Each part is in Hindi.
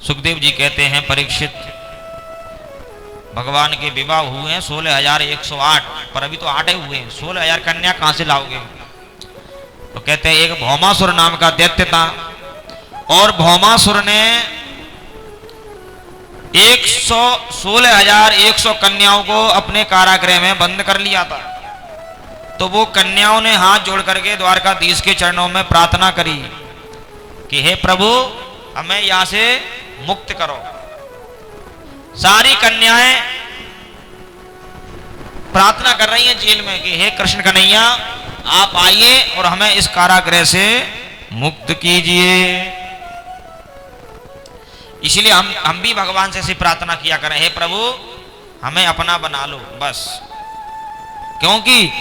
सुखदेव जी कहते हैं परीक्षित, भगवान के विवाह हुए हैं 16,108, पर अभी तो 8 हुए हैं, 16,000 कन्या कहां से लाओगे? तो कहते हैं एक भौमासुर नाम का दैत्य था, और भौमासुर ने 16,100 कन्याओं को अपने कारागृह में बंद कर लिया था। तो वो कन्याओं ने हाथ जोड़ करके द्वारकाधीश के चरणों में प्रार्थना करी कि हे प्रभु, हमें यहां से मुक्त करो। सारी कन्याएं प्रार्थना कर रही हैं जेल में कि हे कृष्ण कन्हैया, आप आइए और हमें इस कारागृह से मुक्त कीजिए। इसलिए हम भी भगवान से ऐसी प्रार्थना किया करें, हे प्रभु हमें अपना बना लो बस, क्योंकि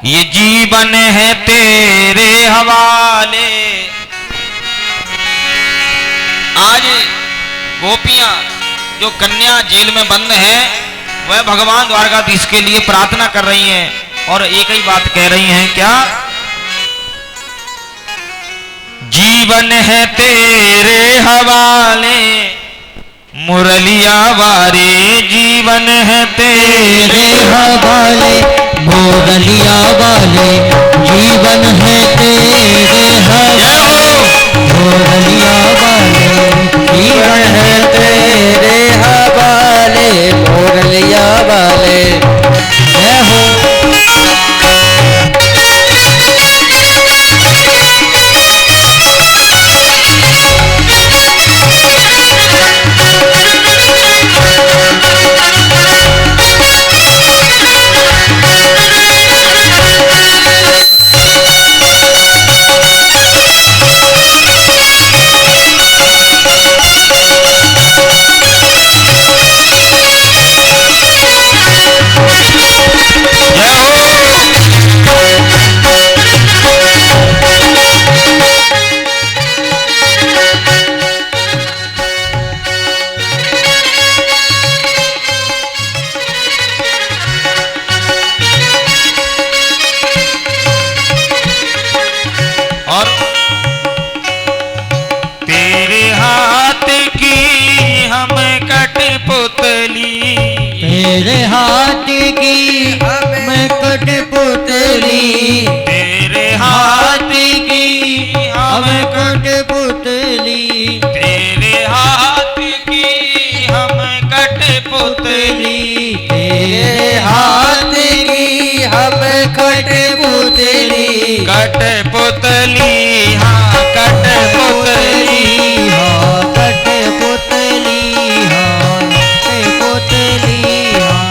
ये जीवन है तेरे हवाले। आज गोपियां जो कन्या जेल में बंद है, वह भगवान द्वारकाधीश के लिए प्रार्थना कर रही हैं और एक ही बात कह रही हैं, क्या? जीवन है तेरे हवाले मुरलिया वारे, जीवन है तेरे हवाले मुरलिया वाले, जीवन है तेरे हवाले मुरलिया वाले, जीवन है तेरे हवाले मुरलिया वाले। जय हो। तेरे हाथ की हमें कठपुतली, तेरे हाथ की हमें कठपुतली, तेरे हाथ की हमें कठपुतली, तेरे हाथ की हमें कठपुतली, कठपुतली हाँ कठपुतली हाँ कठपुतली हाँ कठपुतली,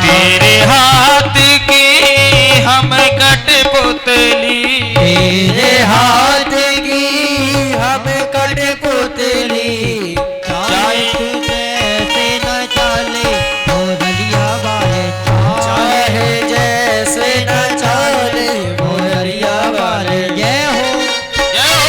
तेरे हाथ की हम कठपुतली, तेरे हाथ की हम कठपुतली, चाहे जैसे न चाले मुरलिया वाले, चाहे जैसे न चाले मुरलिया वाले। जय हो जय हो।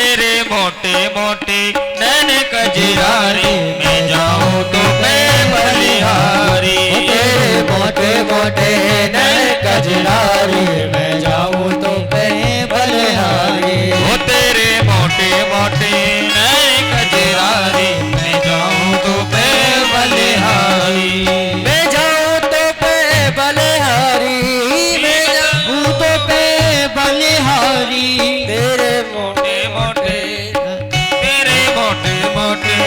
तेरे मोटे मोटे नैन कजरारे, मैं जाऊं तो मैं बलिहारी। तेरे मोटे मोटे नैन कजरारे, मैं जाऊं तो मैं बलिहारी। वो तेरे मोटे मोटे नैन कजरारे, मैं जाऊं तो मैं बलिहारी। मैं जाऊं तो मैं बलिहारी, मैं जाऊं तो मैं बलिहारी। तेरे मोटे मोटे तेरे मोटे मोटे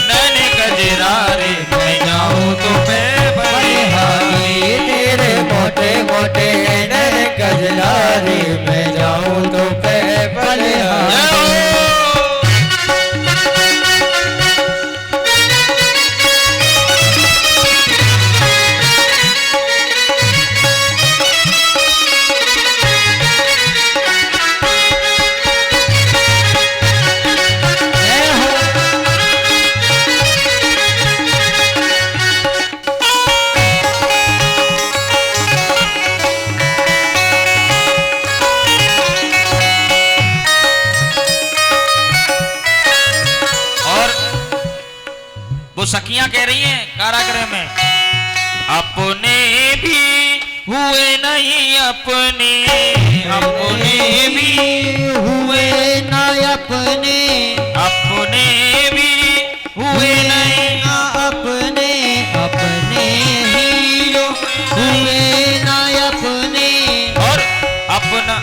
नैन कजरारे, मैं जाऊं तो मैं बलिहारी। तेरे मोटे मोटे नैन कजरारे, मैं जाऊं तो मैं बलिहारी। वो सखियां कह रही हैं कारागृह में, अपने भी हुए नहीं अपने, अपने भी हुए ना अपने, अपने भी हुए नहीं अपने, अपने ही हुए ना अपने। और अपना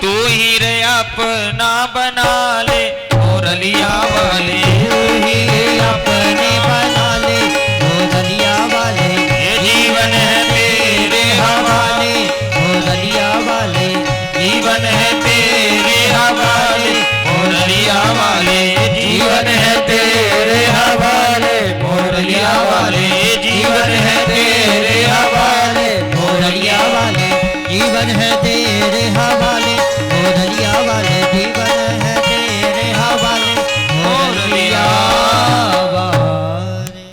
तू ही रे अपना बना ले मुरलिया वाले, तू ही अपने बना ले मुरलिया वाले। ये जीवन है तेरे हवाले, मुरलिया वाले। जीवन है तेरे हवाले मुरलिया वाले, जीवन है तेरे हवाले मुरलिया वाले, जीवन है तेरे हवाले मुरलिया वाले। जीवन है तेरे हवाले मुरलिया वाले, जीवन है तेरे हवाले मुरलिया वाले।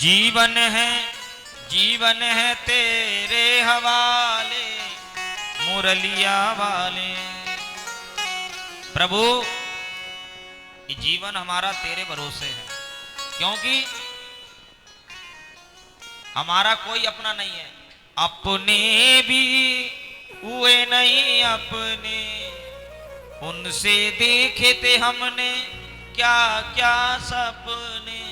जीवन है तेरे हवाले मुरलिया वाले। प्रभु ये जीवन हमारा तेरे भरोसे है, क्योंकि हमारा कोई अपना नहीं है, अपने भी हुए नहीं अपने, उनसे देखे थे हमने क्या क्या सपने,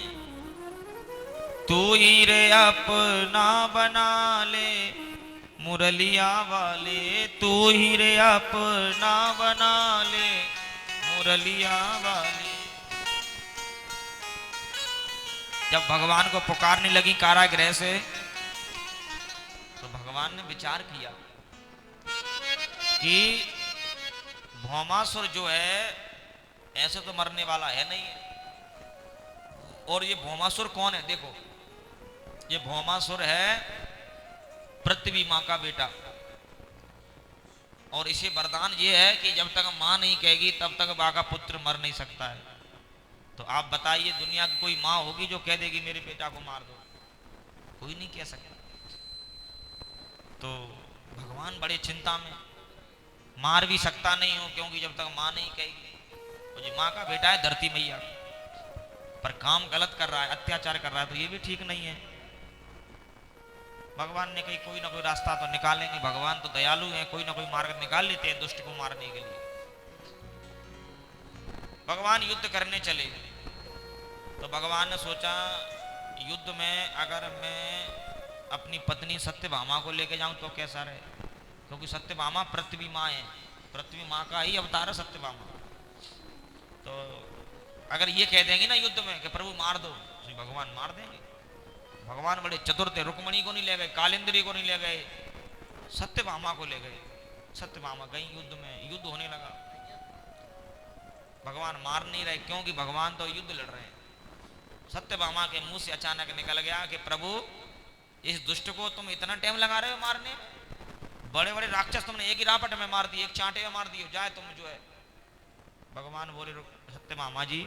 तू ही रे अपना बना ले मुरलिया वाले, तू ही रे अपना बना ले मुरलिया वाले। जब भगवान को पुकारने लगी कारागृह से, तो भगवान ने विचार किया कि भौमासुर जो है ऐसे तो मरने वाला है नहीं है, और ये भौमासुर कौन है? देखो ये भौमासुर है पृथ्वी माँ का बेटा, और इसे वरदान ये है कि जब तक माँ नहीं कहेगी तब तक माँ का पुत्र मर नहीं सकता है। तो आप बताइए दुनिया की कोई माँ होगी जो कह देगी मेरे बेटा को मार दो? कोई नहीं कह सकता। तो भगवान बड़े चिंता में, मार भी सकता नहीं हो क्योंकि जब तक माँ नहीं कहेगी। तो जो माँ का बेटा है धरती मैया, पर काम गलत कर रहा है, अत्याचार कर रहा है, तो ये भी ठीक नहीं है। भगवान ने कही कोई ना कोई रास्ता तो निकालेंगे, भगवान तो दयालु हैं, कोई ना कोई मार्ग निकाल लेते हैं दुष्ट को मारने के लिए। भगवान युद्ध करने चले, तो भगवान ने सोचा युद्ध में अगर मैं अपनी पत्नी सत्यभामा को लेके जाऊं तो कैसा रहे, क्योंकि सत्यभामा पृथ्वी माँ है, पृथ्वी माँ का ही अवतार है सत्यभामा। तो अगर ये कह देंगे ना युद्ध में कि प्रभु मार दो, तो भगवान मार देंगे। भगवान बड़े चतुर थे, रुक्मणी को नहीं ले गए, कालिंद्री को नहीं ले गए, सत्यभामा को ले गए। सत्यभामा गई युद्ध में, युद्ध होने लगा, भगवान मार नहीं रहे क्योंकि भगवान तो युद्ध लड़ रहे हैं। सत्यभामा के मुंह से अचानक निकल गया कि प्रभु इस दुष्ट को तुम इतना टाइम लगा रहे हो मारने में, बड़े बड़े राक्षस तुमने एक ही रापट में मार दिए, एक चांटे में मार दिए, जाए तुम जो है। भगवान बोले सत्यभामा जी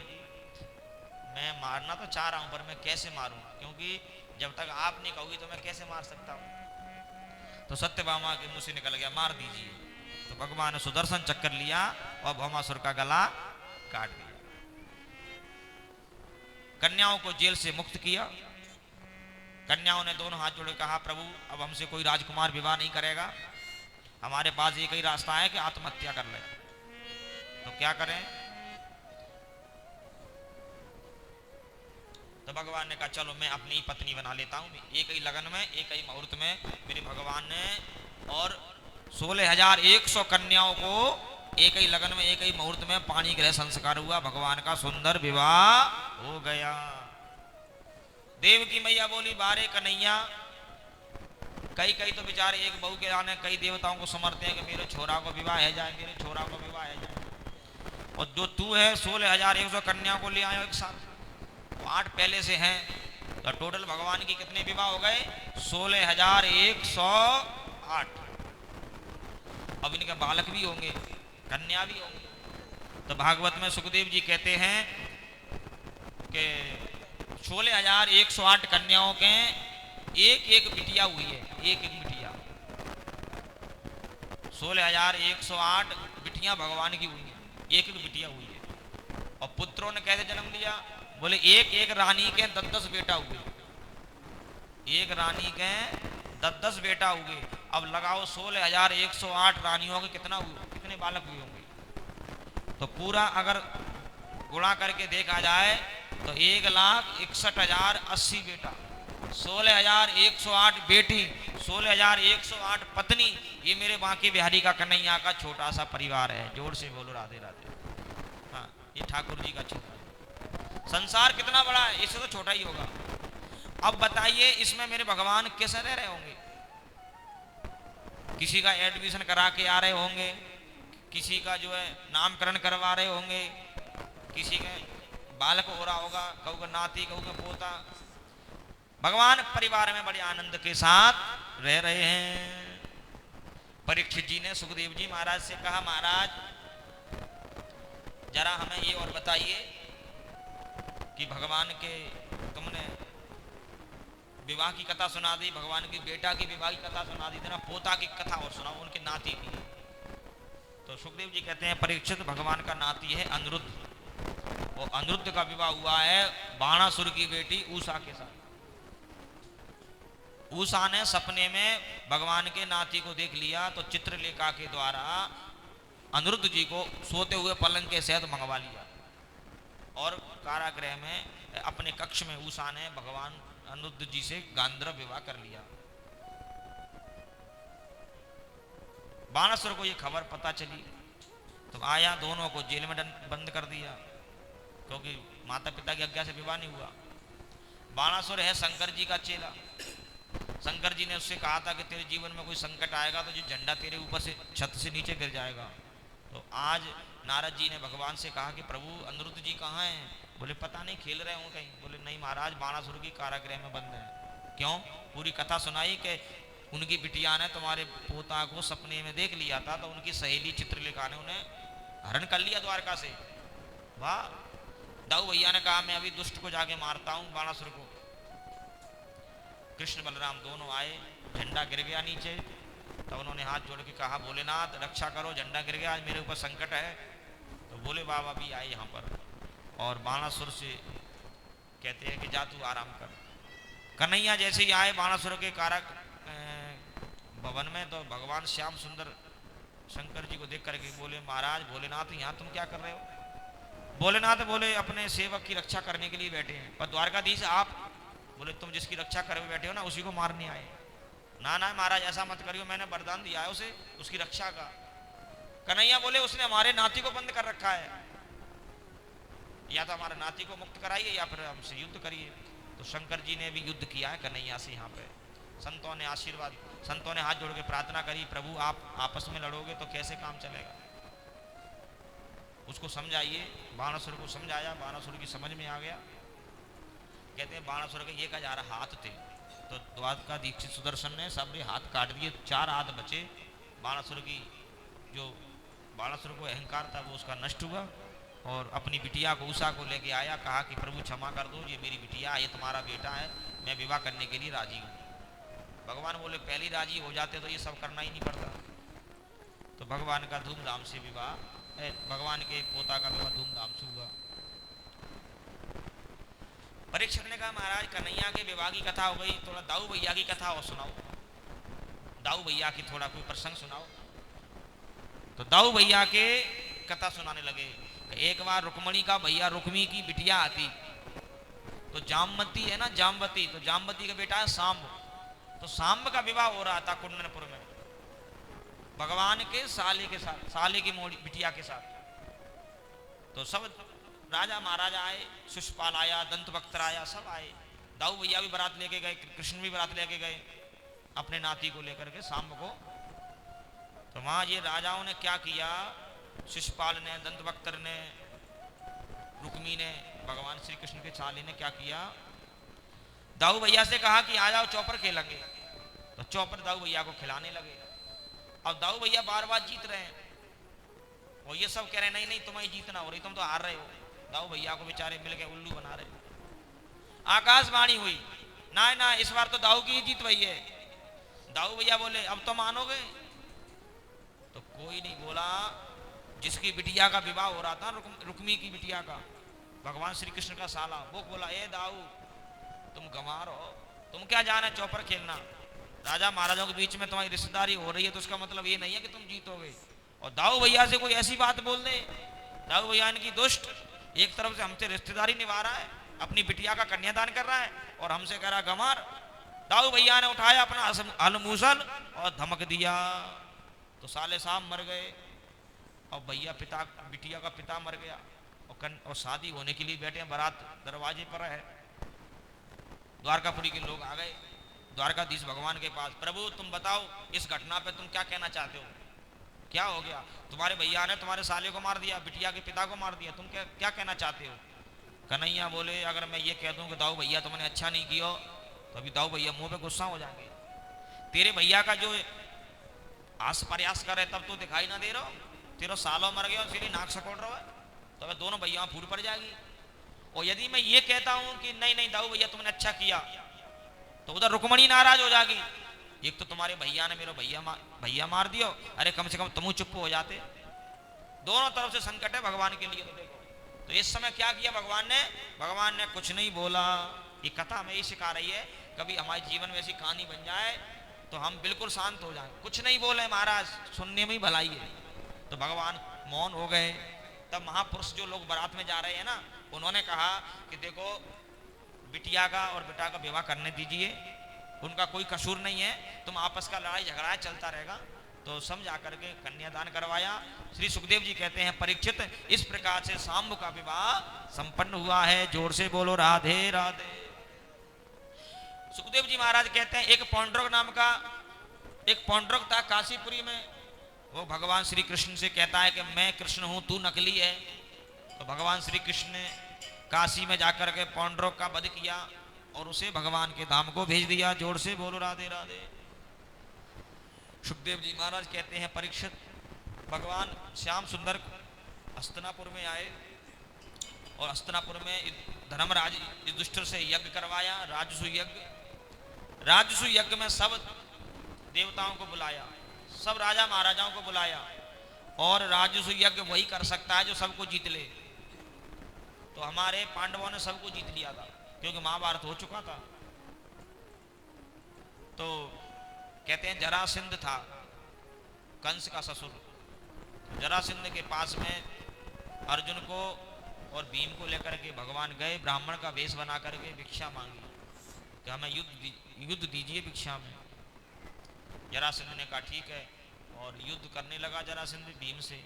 मैं मारना तो चाह रहा हूं पर मैं कैसे मारूं, क्योंकि जब तक आप नहीं कहोगी तो मैं कैसे मार सकता हूं। तो सत्यभामा के मुंह से निकल गया मार दीजिए। तो भगवान ने सुदर्शन चक्कर लिया और भौमासुर का गला काट दिया, कन्याओं को जेल से मुक्त किया। कन्याओं ने दोनों हाथ जोड़े कहा, प्रभु अब हमसे कोई राजकुमार विवाह नहीं करेगा, हमारे पास एक ही रास्ता है कि आत्महत्या कर ले। तो क्या करें? तो भगवान ने कहा चलो मैं अपनी ही पत्नी बना लेता हूं। एक ही लगन में, एक ही मुहूर्त में मेरे भगवान ने और 16,100 कन्याओं को एक ही लगन में, एक ही मुहूर्त में पानी ग्रह संस्कार हुआ, भगवान का सुंदर विवाह हो गया। देव की मैया बोली, बारे कन्हैया, कई कई तो बेचारे एक बहू के आने कई देवताओं को समरते हैं कि मेरे छोरा को विवाह है जाए, मेरे छोरा को विवाह है जाए, और जो तू है 16,100 कन्याओं को ले आयो एक साथ, 8 पहले से हैं, तो टोटल भगवान की कितने विवाह हो गए? 16,108। अब इनके बालक भी होंगे, कन्या भी होंगी। तो भागवत में सुखदेव जी कहते हैं कि 16,108 कन्याओं के एक एक बिटिया हुई है, एक एक बिटिया। 16,108 बिटियां भगवान की हुई है, एक एक बिटिया हुई है। और पुत्रों ने कैसे जन्म लिया? बोले एक एक रानी के 10-10 बेटा हुए, एक रानी के 10-10 बेटा हुए। अब लगाओ 16,108 रानियों के कितने बालक हुए होंगे? तो पूरा अगर गुणा करके देखा जाए तो 1,61,080 बेटा, 16,108 बेटी, 16,108 पत्नी। ये मेरे बांके बिहारी का कन्हैया का छोटा सा परिवार है। जोर से बोलो राधे राधे। हाँ, ये ठाकुर जी का छोटा, संसार कितना बड़ा है, इससे तो छोटा ही होगा। अब बताइए इसमें मेरे भगवान कैसे रह रहे होंगे? किसी का एडमिशन करा के आ रहे होंगे, किसी का जो है नामकरण करवा रहे होंगे, किसी का बालक हो रहा होगा, कहू का नाती, कहू का पोता। भगवान परिवार में बड़े आनंद के साथ रह रहे हैं। परीक्षित जी ने सुखदेव जी महाराज से कहा, महाराज जरा हमें ये और बताइए कि भगवान के तुमने विवाह की कथा सुना दी, भगवान की बेटा की विवाह की कथा सुना दी, ना पोता की कथा और सुनाओ, उनके नाती की। तो सुखदेव जी कहते हैं, परीक्षित भगवान का नाती है अनिरुद्ध, और अनिरुद्ध का विवाह हुआ है बाणासुर की बेटी उषा के साथ। उषा ने सपने में भगवान के नाती को देख लिया, तो चित्रलेखा के द्वारा अनिरुद्ध जी को सोते हुए पलंग के सहित मंगवा लिया, और कारागृह में अपने कक्ष में उषा ने भगवान अनिरुद्ध जी से गांधर्व विवाह कर लिया। बाणासुर को ये खबर पता चली तो आया, दोनों को जेल में बंद कर दिया, क्योंकि माता पिता की आज्ञा से विवाह नहीं हुआ। बाणासुर है शंकर जी का चेला। शंकर जी ने उससे कहा था कि तेरे जीवन में कोई संकट आएगा तो जो झंडा तेरे ऊपर से छत से नीचे गिर जाएगा। तो आज नारद जी ने भगवान से कहा कि प्रभु अनिरुद्ध जी कहाँ हैं? बोले पता नहीं, खेल रहे हों कहीं। बोले नहीं महाराज, बाणासुर की कारागृह में बंद है। क्यों? पूरी कथा सुनाई कि उनकी बिटिया ने तुम्हारे पोता को सपने में देख लिया था, तो उनकी सहेली चित्रलेखा ने उन्हें हरण कर लिया द्वारका से। वाह! दाऊ भैया ने कहा मैं अभी दुष्ट को जाके मारता हूँ, बाणासुर को। कृष्ण बलराम दोनों आए, झंडा गिर गया नीचे, तब उन्होंने हाथ जोड़ के कहा भोलेनाथ रक्षा करो, झंडा गिर गया, आज मेरे ऊपर संकट है। तो भोले बाबा भी आए यहाँ पर, और बाणासुर से कहते हैं कि जा तू आराम कर। कन्हैया जैसे ही आए बाणासुर के कारक भवन में, तो भगवान श्याम सुंदर शंकर जी को देख करके बोले महाराज भोलेनाथ यहाँ तुम क्या कर रहे हो? भोलेनाथ बोले अपने सेवक की रक्षा करने के लिए बैठे हैं। पर द्वारकाधीश आप? बोले तुम जिसकी रक्षा करे बैठे हो ना, उसी को मारने आए। ना ना महाराज ऐसा मत करियो, मैंने वरदान दिया है उसे, उसकी रक्षा का। कन्हैया बोले उसने हमारे नाती को बंद कर रखा है, या तो हमारे नाती को मुक्त कराइए या फिर हमसे युद्ध करिए। तो शंकर जी ने भी युद्ध किया है कन्हैया से। यहाँ पे संतों ने आशीर्वाद, संतों ने हाथ जोड़ के प्रार्थना करी, प्रभु आप आपस में लड़ोगे तो कैसे काम चलेगा, उसको समझाइए। बाणासुर को समझाया, बाणासुर की समझ में आ गया। कहते हैं बाणासुर के 1,000 हाथ थे, तो द्वारका दीक्षित सुदर्शन ने सबके हाथ काट दिए, 4 हाथ बचे। बाणासुर की जो बाणासुर को अहंकार था वो उसका नष्ट हुआ, और अपनी बिटिया को उषा को लेके आया, कहा कि प्रभु क्षमा कर दो, ये मेरी बिटिया, ये तुम्हारा बेटा है, मैं विवाह करने के लिए राजी हूँ। भगवान बोले पहले राजी हो जाते तो ये सब करना ही नहीं पड़ता। तो भगवान का धूमधाम से विवाह, भगवान के पोता का विवाह धूमधाम से हुआ। परीक्षित ने कहा महाराज कन्हैया के विवाह की कथा हो गई, थोड़ा दाऊ भैया की कथा और सुनाओ, दाऊ भैया की थोड़ा कोई प्रसंग सुनाओ। तो दाऊ भैया के कथा सुनाने लगे। एक बार रुक्मणी का भैया रुक्मी की बिटिया आती, तो जामवती है ना, जामवती, तो जामवती का बेटा है सांब। तो सांब का विवाह हो रहा था कुंडनपुर में भगवान के साले के साथ, साले की मोड़ी बिटिया के साथ। तो सब राजा महाराजा आए, शिशुपाल आया, दंतवक्त्र आया, सब आए। दाऊ भैया भी बारात लेके गए, कृष्ण भी बारात लेके गए अपने नाती को लेकर के सांब को। तो वहां ये राजाओं ने क्या किया, शिशुपाल ने, दंतवक्त्र ने, रुक्मी ने, भगवान श्री कृष्ण के साले ने क्या किया, दाऊ भैया से कहा कि आ जाओ चौपर खेलेंगे। तो चौपर दाऊ भैया को खिलाने लगे। अब दाऊ भैया बार बार जीत रहे हैं और ये सब कह रहे हैं नहीं नहीं तुम्हें जीतना हो रही, तुम तो हार रहे हो। दाऊ भैया को बेचारे मिल गए, उल्लू बना रहे। आकाशवाणी हुई, ना ना इस बार तो दाऊ की ही जीत भई है। दाऊ भैया बोले अब तो मानोगे? तो कोई नहीं बोला। जिसकी बिटिया का विवाह हो रहा था, रुक्मी की बिटिया का, भगवान श्री कृष्ण का साला, वो बोला ए दाऊ तुम गंवार हो, तुम क्या जाने चौपर खेलना, राजा महाराजाओं के बीच में तुम्हारी रिश्तेदारी हो रही है तो उसका मतलब ये नहीं है कि तुम जीतोगे। और दाऊ भैया से कोई ऐसी बात बोल दे, दाऊ भैया इनकी दुष्ट, एक तरफ से हमसे रिश्तेदारी निभा रहा है, अपनी बिटिया का कन्यादान कर रहा है और हमसे कह रहा गंवार। दाऊ भैया ने उठाया अपना अलमूसल और धमक दिया, तो साले साहब मर गए और भैया पिता, बिटिया का पिता मर गया और शादी होने के लिए बैठे हैं, बारात दरवाजे पर है। द्वारकापुरी के लोग आ गए द्वारकाधीश भगवान के पास, प्रभु तुम बताओ इस घटना पे तुम क्या कहना चाहते हो, क्या हो गया, तुम्हारे भैया ने तुम्हारे साले को मार दिया, बिटिया के पिता को मार दिया, तुम क्या कहना चाहते हो। कन्हैया बोले अगर मैं ये कह दूं कि दाऊ भैया तुमने अच्छा नहीं किया तो अभी दाऊ भैया मुंह पे गुस्सा हो जाएंगे। तेरे भैया का जो आस प्रयास कर रहे तब तो दिखाई ना दे रहा हो, तेरा सालों मर गया इसलिए नाक सकोड़ रहा है, तो अगर दोनों भैया फूट पड़ जाएगी। और यदि मैं ये कहता हूं कि नहीं नहीं दाऊ भैया तुमने अच्छा किया, तो उधर रुक्मणी नाराज हो जाएगी, एक तो तुम्हारे भैया ने मेरा भैया मार दियो, अरे कम से कम तुम चुप हो जाते। दोनों तरफ से संकट है भगवान के लिए। तो देखो तो इस समय क्या किया भगवान ने कुछ नहीं बोला। ये कथा हमें ये सिखा रही है, कभी हमारे जीवन में ऐसी कहानी बन जाए तो हम बिल्कुल शांत हो जाएं, कुछ नहीं बोले महाराज, सुनने में ही भलाई है। तो भगवान मौन हो गए। तब महापुरुष जो लोग बारात में जा रहे हैं ना, उन्होंने कहा कि देखो बिटिया का और बेटा का विवाह करने दीजिए, उनका कोई कसूर नहीं है, तुम आपस का लड़ाई झगड़ा चलता रहेगा। तो समझा करके कन्यादान करवाया। श्री सुखदेव जी कहते हैं परीक्षित इस प्रकार से सांब का विवाह संपन्न हुआ है। जोर से बोलो राधे राधे। सुखदेव जी महाराज कहते हैं एक पौंड्रक नाम का एक पौंड्रक था काशीपुरी में, वो भगवान श्री कृष्ण से कहता है कि मैं कृष्ण हूं तू नकली है। तो भगवान श्री कृष्ण ने काशी में जाकर के पौंड्रक का वध किया और उसे भगवान के धाम को भेज दिया। जोर से बोलो राधे राधे। सुखदेव जी महाराज कहते हैं परीक्षित भगवान श्याम सुंदर हस्तिनापुर में आए और हस्तिनापुर में धर्मराज युधिष्ठिर से यज्ञ करवाया, राजसु यज्ञ। राजसु यज्ञ में सब देवताओं को बुलाया, सब राजा महाराजाओं को बुलाया, और राजसु यज्ञ वही कर सकता है जो सबको जीत ले। तो हमारे पांडवों ने सबको जीत लिया था क्योंकि महाभारत हो चुका था। तो कहते हैं जरासंध था कंस का ससुर, जरासंध के पास में अर्जुन को और भीम को लेकर के भगवान गए, ब्राह्मण का वेश बना करके भिक्षा मांगी कि हमें युद्ध दीजिए भिक्षा में। जरासंध ने कहा ठीक है, और युद्ध करने लगा जरासंध भीम से।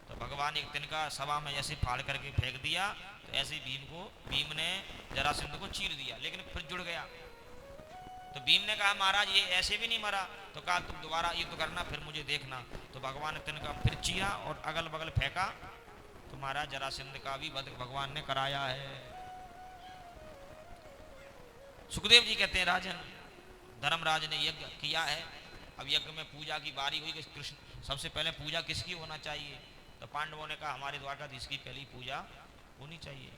तो भगवान एक दिन का सभा में ऐसे फाड़ करके फेंक दिया, तो ऐसे भीम ने जरासंध को चीर दिया, लेकिन फिर जुड़ गया। तो भीम ने कहा महाराज ये ऐसे भी नहीं मरा। तो कहा तुम दोबारा युद्ध करना फिर मुझे देखना। तो भगवान ने तिनका फिर चीरा और अगल बगल फेंका। तो महाराज जरासंध का भी वध भगवान ने कराया है। सुखदेव जी कहते हैं राजन धर्मराज ने यज्ञ किया है, अब यज्ञ में पूजा की बारी हुई कि कृष्ण सबसे पहले पूजा किसकी होना चाहिए। तो पांडवों ने कहा हमारे द्वारकाधीश की पहली पूजा होनी चाहिए।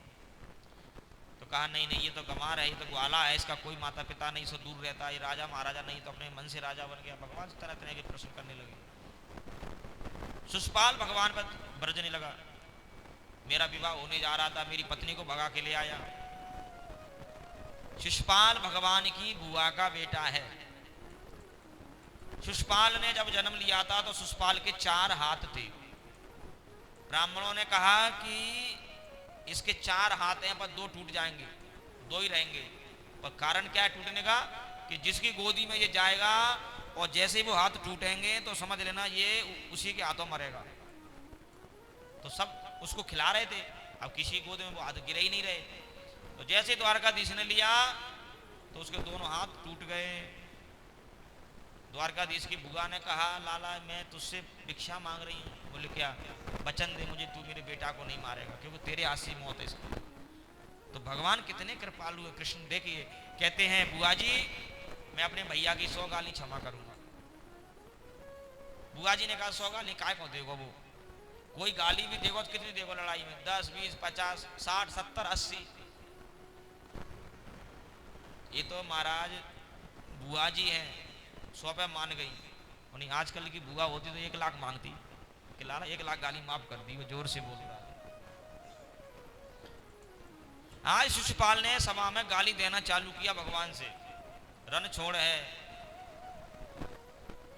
तो कहा नहीं नहीं ये तो गंवार है, ये तो ग्वाला है, इसका कोई माता पिता नहीं, से दूर रहता है, ये राजा महाराजा नहीं तो अपने मन से राजा बन गया। भगवान तरह तरह के प्रश्न करने लगे। शिशुपाल भगवान पर बरजने लगा, मेरा विवाह होने जा रहा था, मेरी पत्नी को भगा के ले आया। शिशुपाल भगवान की बुआ का बेटा है। शिशुपाल ने जब जन्म लिया था तो शिशुपाल के 4 हाथ थे। ब्राह्मणों ने कहा कि इसके 4 हाथ हैं पर 2 टूट जाएंगे, 2 ही रहेंगे। पर कारण क्या है टूटने का, कि जिसकी गोदी में ये जाएगा और जैसे ही वो हाथ टूटेंगे तो समझ लेना ये उसी के हाथों मरेगा। तो सब उसको खिला रहे थे, अब किसी की गोदी में वो हाथ गिरे ही नहीं रहे। तो जैसे द्वारकाधीश ने लिया तो उसके दोनों हाथ टूट गए। द्वारकाधीश की बुआ ने कहा, लाला मैं तुझसे भिक्षा मांग रही हूँ। बोले क्या? वचन दे मुझे, तू मेरे बेटा को नहीं मारेगा, क्योंकि तेरे हाथ से मौत है इसकी। तो भगवान कितने कृपालु है कृष्ण। देखिए कहते हैं, बुआ जी मैं अपने भैया की 100 गाली क्षमा करूंगा। बुआ जी ने कहा 100 गाली काय को देगा? वो कोई गाली भी देखो तो कितनी देखो लड़ाई में, 10, 20, 50, 60, 70, 80। ये तो महाराज बुआ जी हैं, 100 पे मान गई। उन्हीं आजकल की बुआ होती तो 1 लाख मांगती कि लाला 1 लाख गाली माफ कर दी। वो जोर से बोल रहा है। आज शिशुपाल ने सभा में गाली देना चालू किया भगवान से, रन छोड़ है,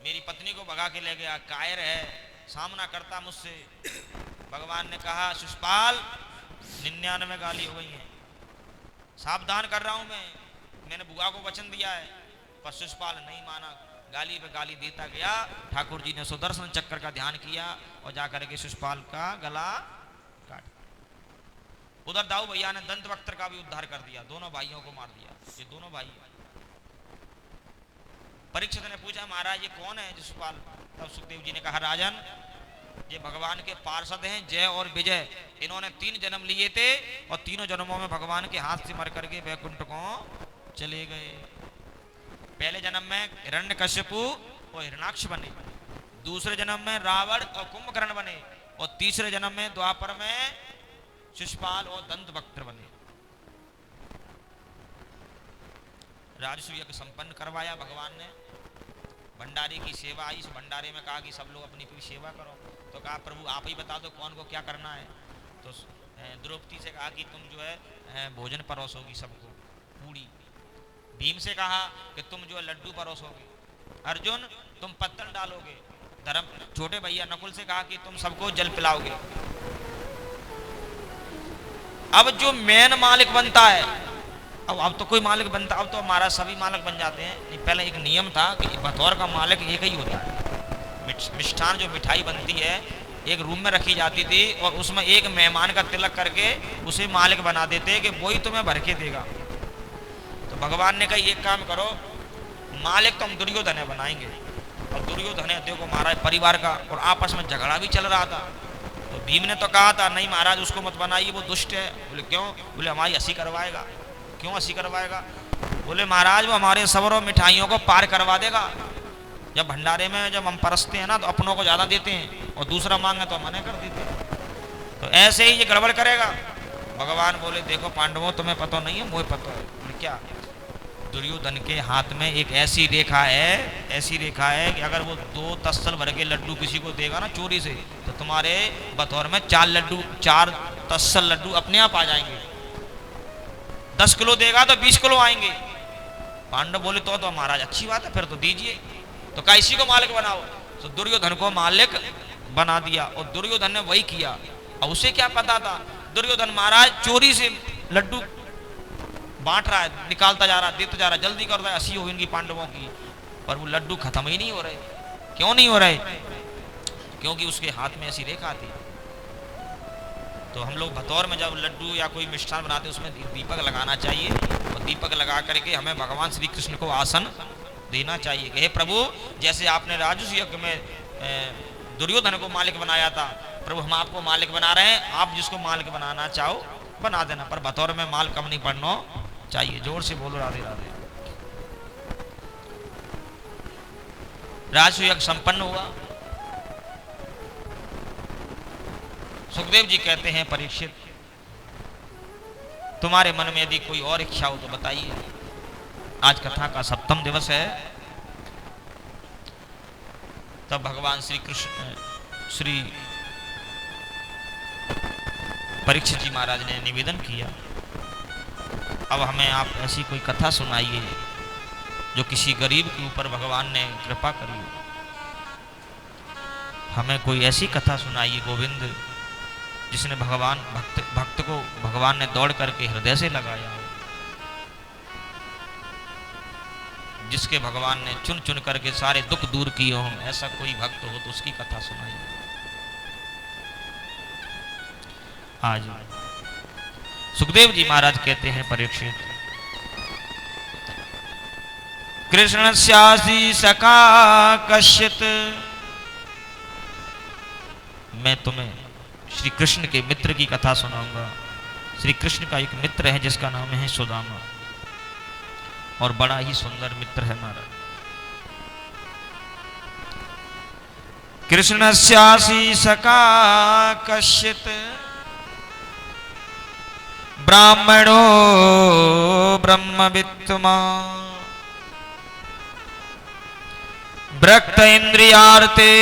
मेरी पत्नी को भगा के ले गया, कायर है, सामना करता मुझसे। भगवान ने कहा, शिशुपाल 99 गाली हो गई हैं, सावधान कर रहा हूं मैंने बुआ को वचन दिया है। पर शिशुपाल नहीं माना, गाली पे गाली देता गया। ठाकुर जी ने सुदर्शन चक्र का ध्यान किया और जाकर के शिशुपाल का गला काट। उधर दाऊ भैया ने दंतवक्त्र का भी उद्धार कर दिया, दोनों भाइयों को मार दिया। ये दोनों भाई। परीक्षित ने पूछा, महाराज ये कौन है शिशुपाल? तब सुखदेव जी ने कहा, राजन ये भगवान के पार्षद हैं जय और विजय। इन्होंने 3 जन्म लिए थे और तीनों जन्मों में भगवान के हाथ से मर करके वैकुंठ को चले गए। पहले जन्म में हिरण्यकश्यपु और हिरणाक्ष बने, दूसरे जन्म में रावण और कुंभकर्ण बने, और तीसरे जन्म में द्वापर में शिशुपाल और दंतवक्त्र बने। राजसूय यज्ञ संपन्न करवाया भगवान ने। भंडारे की सेवा आई, इस भंडारे में कहा कि सब लोग अपनी पूरी सेवा करो। तो कहा, प्रभु आप ही बता दो कौन को क्या करना है। तो द्रौपदी से कहा कि तुम जो है भोजन परोसोगी सबको, पूरी। भीम से कहा कि तुम जो है लड्डू परोसोगे। अर्जुन तुम पत्तल डालोगे। धर्म छोटे भैया नकुल से कहा कि तुम सबको जल पिलाओगे। अब जो मेन मालिक बनता है, अब तो कोई मालिक बनता, अब तो हमारा सभी मालिक बन जाते हैं। नहीं, पहले एक नियम था कि बतौर का मालिक एक ही होता है। मिष्ठान जो मिठाई बनती है एक रूम में रखी जाती थी और उसमें एक मेहमान का तिलक करके उसे मालिक बना देते कि वही तुम्हें भर के देगा। तो भगवान ने कहा एक काम करो, मालिक तो हम दुर्योधन बनाएंगे। और दुर्योधन देखो महाराज परिवार का, और आपस में झगड़ा भी चल रहा था। तो भीम ने तो कहा था नहीं महाराज उसको मत बनाइए, वो दुष्ट है। बोले क्यों? बोले हमारी हंसी करवाएगा। क्यों हंसी करवाएगा? बोले महाराज वो हमारे सबरों मिठाइयों को पार करवा देगा। जब भंडारे में जब हम परसते हैं ना तो अपनों को ज्यादा देते हैं और दूसरा मांगे तो मना कर देते हैं। तो ऐसे ही ये गड़बड़ करेगा। भगवान बोले देखो पांडवों तुम्हें पता नहीं है, मुझे पता है। बोले क्या? दुर्योधन के हाथ में एक ऐसी रेखा है कि अगर वो 2 तस्सल भर के लड्डू किसी को देगा ना चोरी से, तो तुम्हारे बतौर में 4 तस्सल लड्डू अपने आप आ जाएंगे। 10 किलो देगा तो 20 किलो आएंगे। पांडव बोले तो महाराज अच्छी बात है, फिर तो दीजिए। तो कहा इसी को मालिक बनाओ। तो दुर्योधन को मालिक बना दिया और दुर्योधन ने वही किया। और उसे क्या पता था? दुर्योधन महाराज चोरी से लड्डू बांट रहा है, निकालता जा रहा है, देता जा रहा है, जल्दी कर रहा है, हंसी हो इनकी पांडवों की। पर वो लड्डू खत्म ही नहीं हो रहे। क्यों नहीं हो रहे? क्योंकि उसके हाथ में ऐसी रेखा थी। तो हम लोग बतौर में जब लड्डू या कोई मिष्ठान बनाते उसमें दीपक लगाना चाहिए, और दीपक लगा करके हमें भगवान श्री कृष्ण को आसन देना चाहिए कि हे प्रभु जैसे आपने राजसूय यज्ञ में दुर्योधन को मालिक बनाया था, प्रभु हम आपको मालिक बना रहे हैं, आप जिसको मालिक बनाना चाहो बना देना, पर बतौर में माल कम नहीं पड़ना चाहिए। जोर से बोलो राधे राधे। राजसूय यज्ञ संपन्न हुआ। सुखदेव जी कहते हैं परीक्षित तुम्हारे मन में यदि कोई और इच्छा हो तो बताइए। आज कथा का 7वां दिवस है। तब भगवान श्री कृष्ण श्री परीक्षित जी महाराज ने निवेदन किया, अब हमें आप ऐसी कोई कथा सुनाइए जो किसी गरीब के ऊपर भगवान ने कृपा करी हो। हमें कोई ऐसी कथा सुनाइए गोविंद जिसने भक्त को भगवान ने दौड़ करके हृदय से लगाया हो, जिसके भगवान ने चुन चुन करके सारे दुख दूर किए हों। ऐसा कोई भक्त हो तो उसकी कथा सुनाइए। आज सुखदेव जी महाराज कहते हैं, परीक्षित, कृष्णस्यासि सखा कश्चित्, मैं तुम्हें श्री कृष्ण के मित्र की कथा सुनाऊंगा। श्री कृष्ण का एक मित्र है जिसका नाम है सुदामा, और बड़ा ही सुंदर मित्र है महाराज। कृष्णस्यासि सखा कश्चित्, ब्राह्मणो ब्रह्मवित्तमान्, भ्रक्त इंद्रियार्थेषु,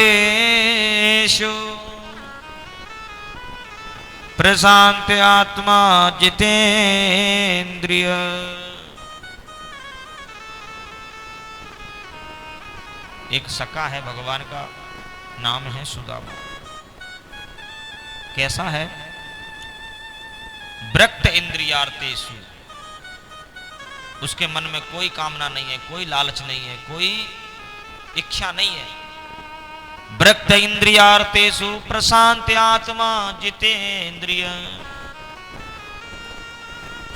प्रशांत आत्मा जितेन्द्रिय। एक सखा है भगवान का, नाम है सुदामा। कैसा है? भ्रक्त इंद्रियार्थेषु, उसके मन में कोई कामना नहीं है, कोई लालच नहीं है, कोई इच्छा नहीं है। भ्रक्त इंद्रियार्थेषु प्रशांत आत्मा जितेन्द्रिय।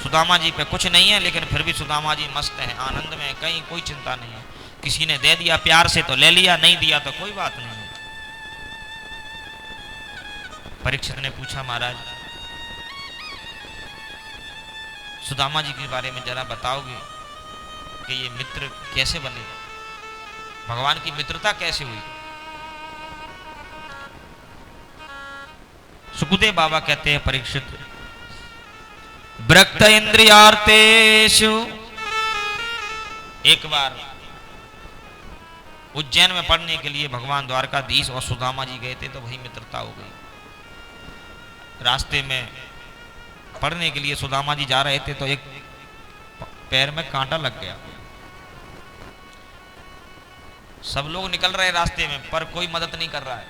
सुदामा जी पे कुछ नहीं है, लेकिन फिर भी सुदामा जी मस्त है, आनंद में, कहीं कोई चिंता नहीं है। किसी ने दे दिया प्यार से तो ले लिया, नहीं दिया तो कोई बात नहीं है। परीक्षित ने पूछा, महाराज सुदामा जी के बारे में जरा बताओगे कि ये मित्र कैसे बने, भगवान की मित्रता कैसे हुई? सुखदेव बाबा कहते हैं, परीक्षित, भ्रक्त इंद्रियार्थेषु, एक बार उज्जैन में पढ़ने के लिए भगवान द्वारकाधीश और सुदामा जी गए थे, तो वही मित्रता हो गई। रास्ते में पढ़ने के लिए सुदामा जी जा रहे थे तो एक पैर में कांटा लग गया। सब लोग निकल रहे रास्ते में, पर कोई मदद नहीं कर रहा है।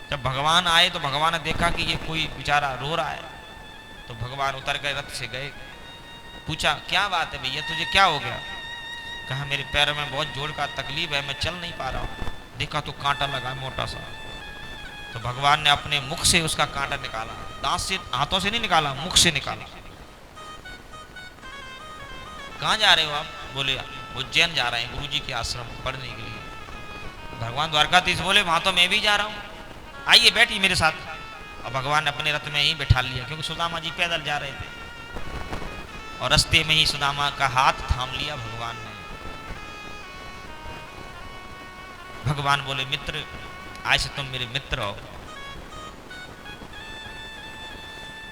जब भगवान आए तो भगवान ने देखा कि ये कोई बेचारा रो रहा है, तो भगवान उतर गए, रथ से गए, पूछा क्या बात है भैया, तुझे क्या हो गया? कहा मेरे पैर में बहुत जोर का तकलीफ है, मैं चल नहीं पा रहा हूँ। देखा तो कांटा लगा मोटा सा, तो भगवान ने अपने मुख से उसका कांटा निकाला, दांत से, हाथों से नहीं निकाला, मुख से निकाला। कहाँ जा रहे हो आप? बोले उज्जैन जा रहे हैं गुरुजी के आश्रम पढ़ने के लिए। भगवान द्वारकाधीश बोले वहां तो मैं भी जा रहा हूँ, आइए बैठिए मेरे साथ। और भगवान ने अपने रथ में ही बैठा लिया, क्योंकि सुदामा जी पैदल जा रहे थे, और रास्ते में ही सुदामा का हाथ थाम लिया भगवान ने। भगवान बोले मित्र, आज से तुम मेरे मित्र हो।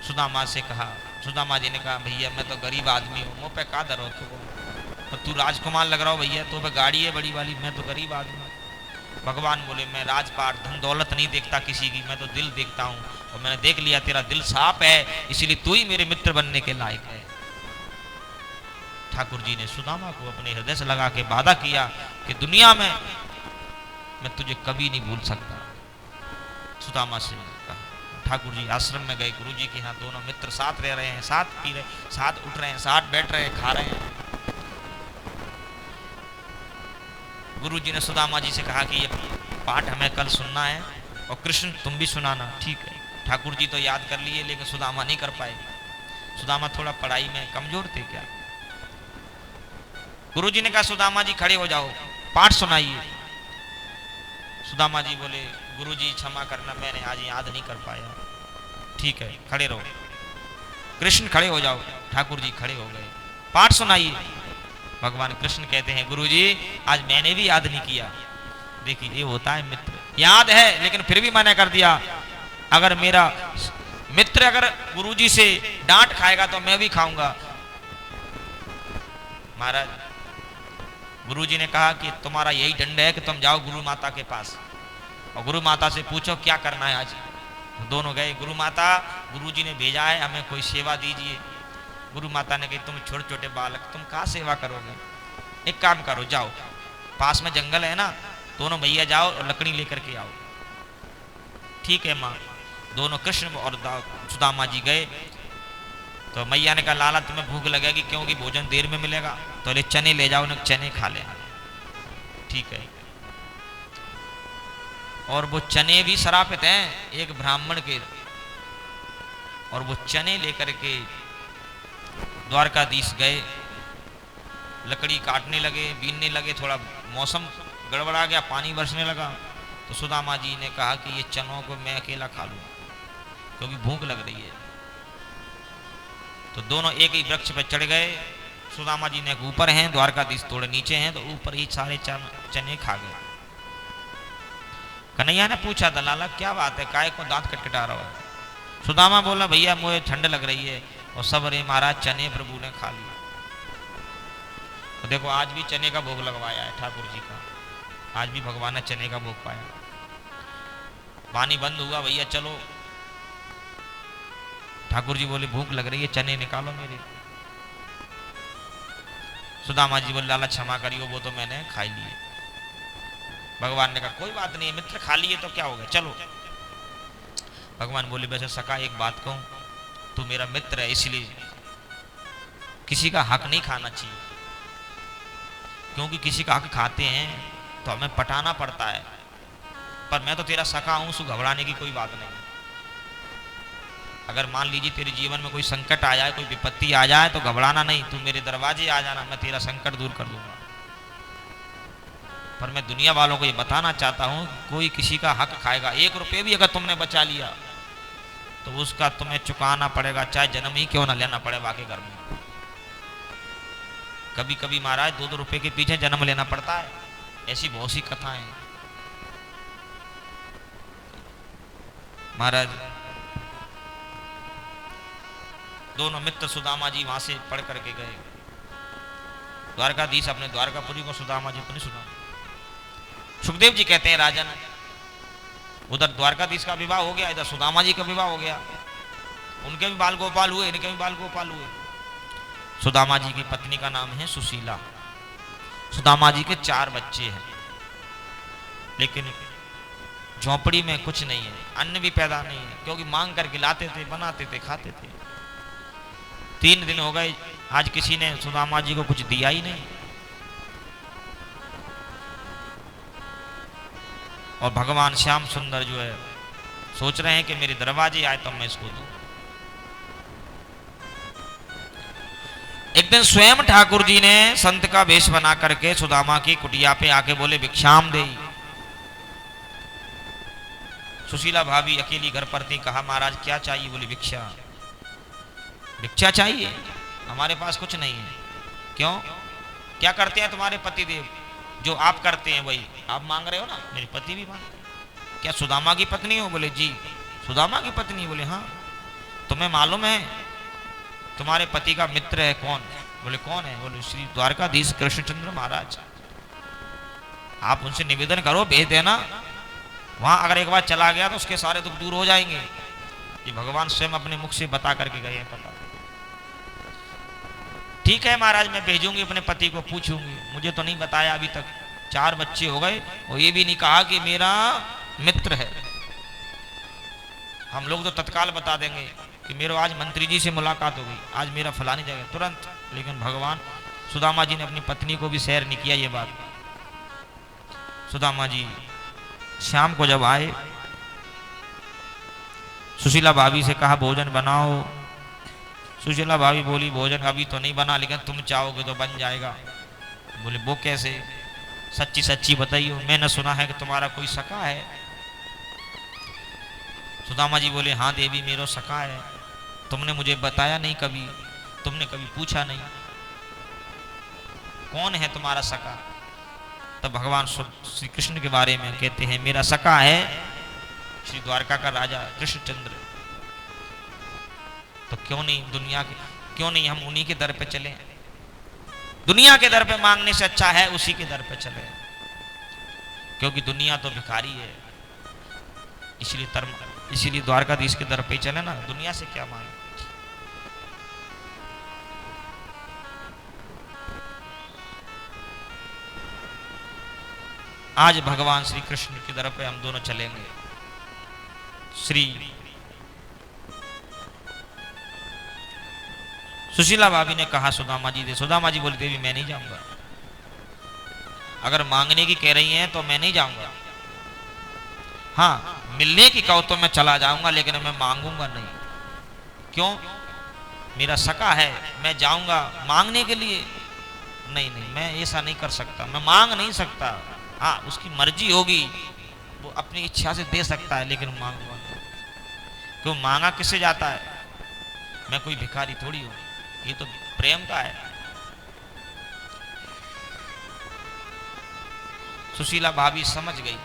सुदामा से कहा, सुदामा जी ने कहा भैया मैं तो गरीब आदमी हूँ, मुँह पे का दर हो तो तू राजकुमार लग रहा हो भैया, तो पे गाड़ी है बड़ी वाली, मैं तो गरीब आदमी हूँ। भगवान बोले मैं राजपाट धन दौलत नहीं देखता किसी की, मैं तो दिल देखता हूँ, और मैंने देख लिया तेरा दिल साफ है, इसीलिए तू ही मेरे मित्र बनने के लायक है। ठाकुर जी ने सुदामा को अपने हृदय से लगा के वादा किया कि दुनिया में मैं तुझे कभी नहीं भूल सकता। सुदामा से ठाकुर जी आश्रम में गए, गुरु जी के यहाँ, दोनों मित्र साथ रह रहे हैं, साथ पी रहे, साथ उठ रहे हैं, साथ बैठ रहे हैं, खा रहे हैं। गुरु जी ने सुदामा जी से कहा कि ये पाठ हमें कल सुनना है, और कृष्ण तुम भी सुनाना। ठीक है। ठाकुर जी तो याद कर लिए, लेकिन सुदामा नहीं कर पाए। सुदामा थोड़ा पढ़ाई में कमजोर थे क्या। गुरु जी ने कहा सुदामा जी खड़े हो जाओ, पाठ सुनाइए। सुदामा जी बोले गुरु जी क्षमा करना, मैंने आज याद नहीं कर पाया। ठीक है, खड़े रहो। कृष्ण खड़े हो जाओ। ठाकुर जी खड़े हो गए, पाठ सुनाइए। भगवान कृष्ण कहते हैं गुरु जी आज मैंने भी याद नहीं किया। देखिए ये होता है मित्र, याद है लेकिन फिर भी मैंने कर दिया। अगर मेरा मित्र अगर गुरु जी से डांट खाएगा तो मैं भी खाऊंगा। महाराज गुरु जी ने कहा कि तुम्हारा यही दंड है कि तुम जाओ गुरु माता के पास और गुरु माता से पूछो क्या करना है आज। दोनों गए, गुरु माता गुरुजी ने भेजा है हमें कोई सेवा दीजिए। गुरु माता ने कही तुम छोटे छोटे बालक तुम कहाँ सेवा करोगे, एक काम करो जाओ पास में जंगल है ना, दोनों भैया जाओ और लकड़ी लेकर के आओ। ठीक है माँ। दोनों कृष्ण और सुदामा जी गए। तो मैया ने कहा लाला तुम्हें भूख लगेगी क्योंकि भोजन देर में मिलेगा, तो ले चने ले जाओ, न चने खा ले। ठीक है। और वो चने भी शराफत हैं एक ब्राह्मण के, और वो चने लेकर के द्वारकाधीश गए, लकड़ी काटने लगे, बीनने लगे। थोड़ा मौसम गड़बड़ा गया, पानी बरसने लगा। तो सुदामा जी ने कहा कि ये चनों को मैं अकेला खा लूं क्योंकि भूख लग रही है। तो दोनों एक ही वृक्ष पर चढ़ गए। सुदामा जी ने ऊपर हैं, द्वारकाधीश थोड़े नीचे हैं, तो ऊपर ही सारे चने खा गए। कन्हैया ने पूछा दलाला क्या बात है, काय को दांत कटकटा रहा है। सुदामा बोला भैया मुझे ठंड लग रही है और सब अरे महाराज चने प्रभु ने खा लिया। तो देखो आज भी चने का भोग लगवाया है ठाकुर जी का, आज भी भगवान ने चने का भोग पाया। पानी बंद हुआ, भैया चलो। ठाकुर जी बोले भूख लग रही है चने निकालो मेरे। सुदामा जी बोले लाला क्षमा करियो वो तो मैंने खा लिए। भगवान ने कहा कोई बात नहीं मित्र खा लिए तो क्या हो गया चलो। भगवान बोले वैसे सका एक बात कहूं, तू मेरा मित्र है इसलिए किसी का हक नहीं खाना चाहिए, क्योंकि किसी का हक खाते हैं तो हमें पटाना पड़ता है। पर मैं तो तेरा सखा हूं, सो घबराने की कोई बात नहीं। अगर मान लीजिए तेरे जीवन में कोई संकट आ जाए, कोई विपत्ति आ जाए तो घबराना नहीं, तू मेरे दरवाजे आ जाना, मैं तेरा संकट दूर कर दूंगा। पर मैं दुनिया वालों को ये बताना चाहता हूं कोई किसी का हक खाएगा, 1 रुपये भी अगर तुमने बचा लिया तो उसका तुम्हें चुकाना पड़ेगा, चाहे जन्म ही क्यों ना लेना पड़े वाके घर में। कभी कभी महाराज 2-2 रुपए के पीछे जन्म लेना पड़ता है, ऐसी बहुत सी कथाएं। महाराज दोनों मित्र सुदामा जी वहां से पढ़ करके गए। द्वारकाधीश अपने द्वारकापुरी को, सुदामा जी अपने सुदामा। सुखदेव जी कहते हैं राजन उधर द्वारकाधीश का विवाह हो गया, इधर सुदामा जी का विवाह हो गया। उनके भी बाल गोपाल हुए, इनके भी बाल गोपाल हुए। सुदामा जी की पत्नी का नाम है सुशीला। सुदामा जी के 4 बच्चे हैं, लेकिन झोपड़ी में कुछ नहीं है, अन्न भी पैदा नहीं है, क्योंकि मांग करके लाते थे, बनाते थे, खाते थे। 3 दिन हो गए, आज किसी ने सुदामा जी को कुछ दिया ही नहीं। और भगवान श्याम सुंदर जो है सोच रहे हैं कि मेरे दरवाजे आए तो मैं इसको दूं। एक दिन स्वयं ठाकुर जी ने संत का वेश बना करके सुदामा की कुटिया पे आके बोले भिक्षाम दे। सुशीला भाभी अकेली घर पर थी, कहा महाराज क्या चाहिए? बोली भिक्षा। भिक्षा चाहिए? हमारे पास कुछ नहीं है। क्यों? क्या करते हैं तुम्हारे पति देव? जो आप करते हैं वही आप मांग रहे हो ना, मेरे पति भी मांगते। क्या सुदामा की पत्नी हो? बोले जी। सुदामा की पत्नी? बोले हाँ। तुम्हें मालूम है तुम्हारे पति का मित्र है कौन? बोले कौन है? बोले श्री द्वारकाधीश कृष्णचंद्र महाराज। आप उनसे निवेदन करो, भेज देना। वहां अगर एक बार चला गया तो उसके सारे दुख दूर हो जाएंगे। ये भगवान स्वयं अपने मुख से बता करके गए हैं। पता ठीक है महाराज, मैं भेजूंगी अपने पति को, पूछूंगी। मुझे तो नहीं बताया अभी तक। 4 बच्चे हो गए और ये भी नहीं कहा कि मेरा मित्र है। हम लोग तो तत्काल बता देंगे कि मेरा आज मंत्री जी से मुलाकात हो गई, आज मेरा फलानी जगह, तुरंत। लेकिन भगवान सुदामा जी ने अपनी पत्नी को भी शेयर नहीं किया ये बात। सुदामा जी शाम को जब आए, सुशीला भाभी से कहा भोजन बनाओ। सुशीला भाभी बोली भोजन अभी तो नहीं बना, लेकिन तुम चाहोगे तो बन जाएगा। बोले वो कैसे? सच्ची सच्ची बताइए, मैंने सुना है कि तुम्हारा कोई सखा है। सुदामा जी बोले हाँ देवी, मेरा सखा है। तुमने मुझे बताया नहीं कभी, तुमने कभी पूछा नहीं। कौन है तुम्हारा सखा? तब भगवान श्री कृष्ण के बारे में कहते हैं मेरा सखा है श्री द्वारका का राजा कृष्णचंद्र। तो क्यों नहीं हम उन्हीं के दर पे चले? दुनिया के दर पे मांगने से अच्छा है उसी के दर पे चले, क्योंकि दुनिया तो भिखारी है। इसीलिए द्वारकाधीश के दर पे चले ना, दुनिया से क्या मांगे। आज भगवान श्री कृष्ण की दर पे हम दोनों चलेंगे। श्री सुशीला भाभी ने कहा सुदामा जी दे। सुदामा जी बोली देवी मैं नहीं जाऊंगा, अगर मांगने की कह रही हैं तो मैं नहीं जाऊंगा। हाँ मिलने की कहो तो मैं चला जाऊंगा, लेकिन मैं मांगूंगा नहीं। क्यों? मेरा सका है, मैं जाऊंगा मांगने के लिए? नहीं नहीं, मैं ऐसा नहीं कर सकता, मैं मांग नहीं सकता। हाँ उसकी मर्जी होगी, वो अपनी इच्छा से दे सकता है, लेकिन मांगूंगा नहीं। क्यों? मांगा किससे जाता है? मैं कोई भिखारी थोड़ी हूं, ये तो प्रेम का है। सुशीला भाभी समझ गई,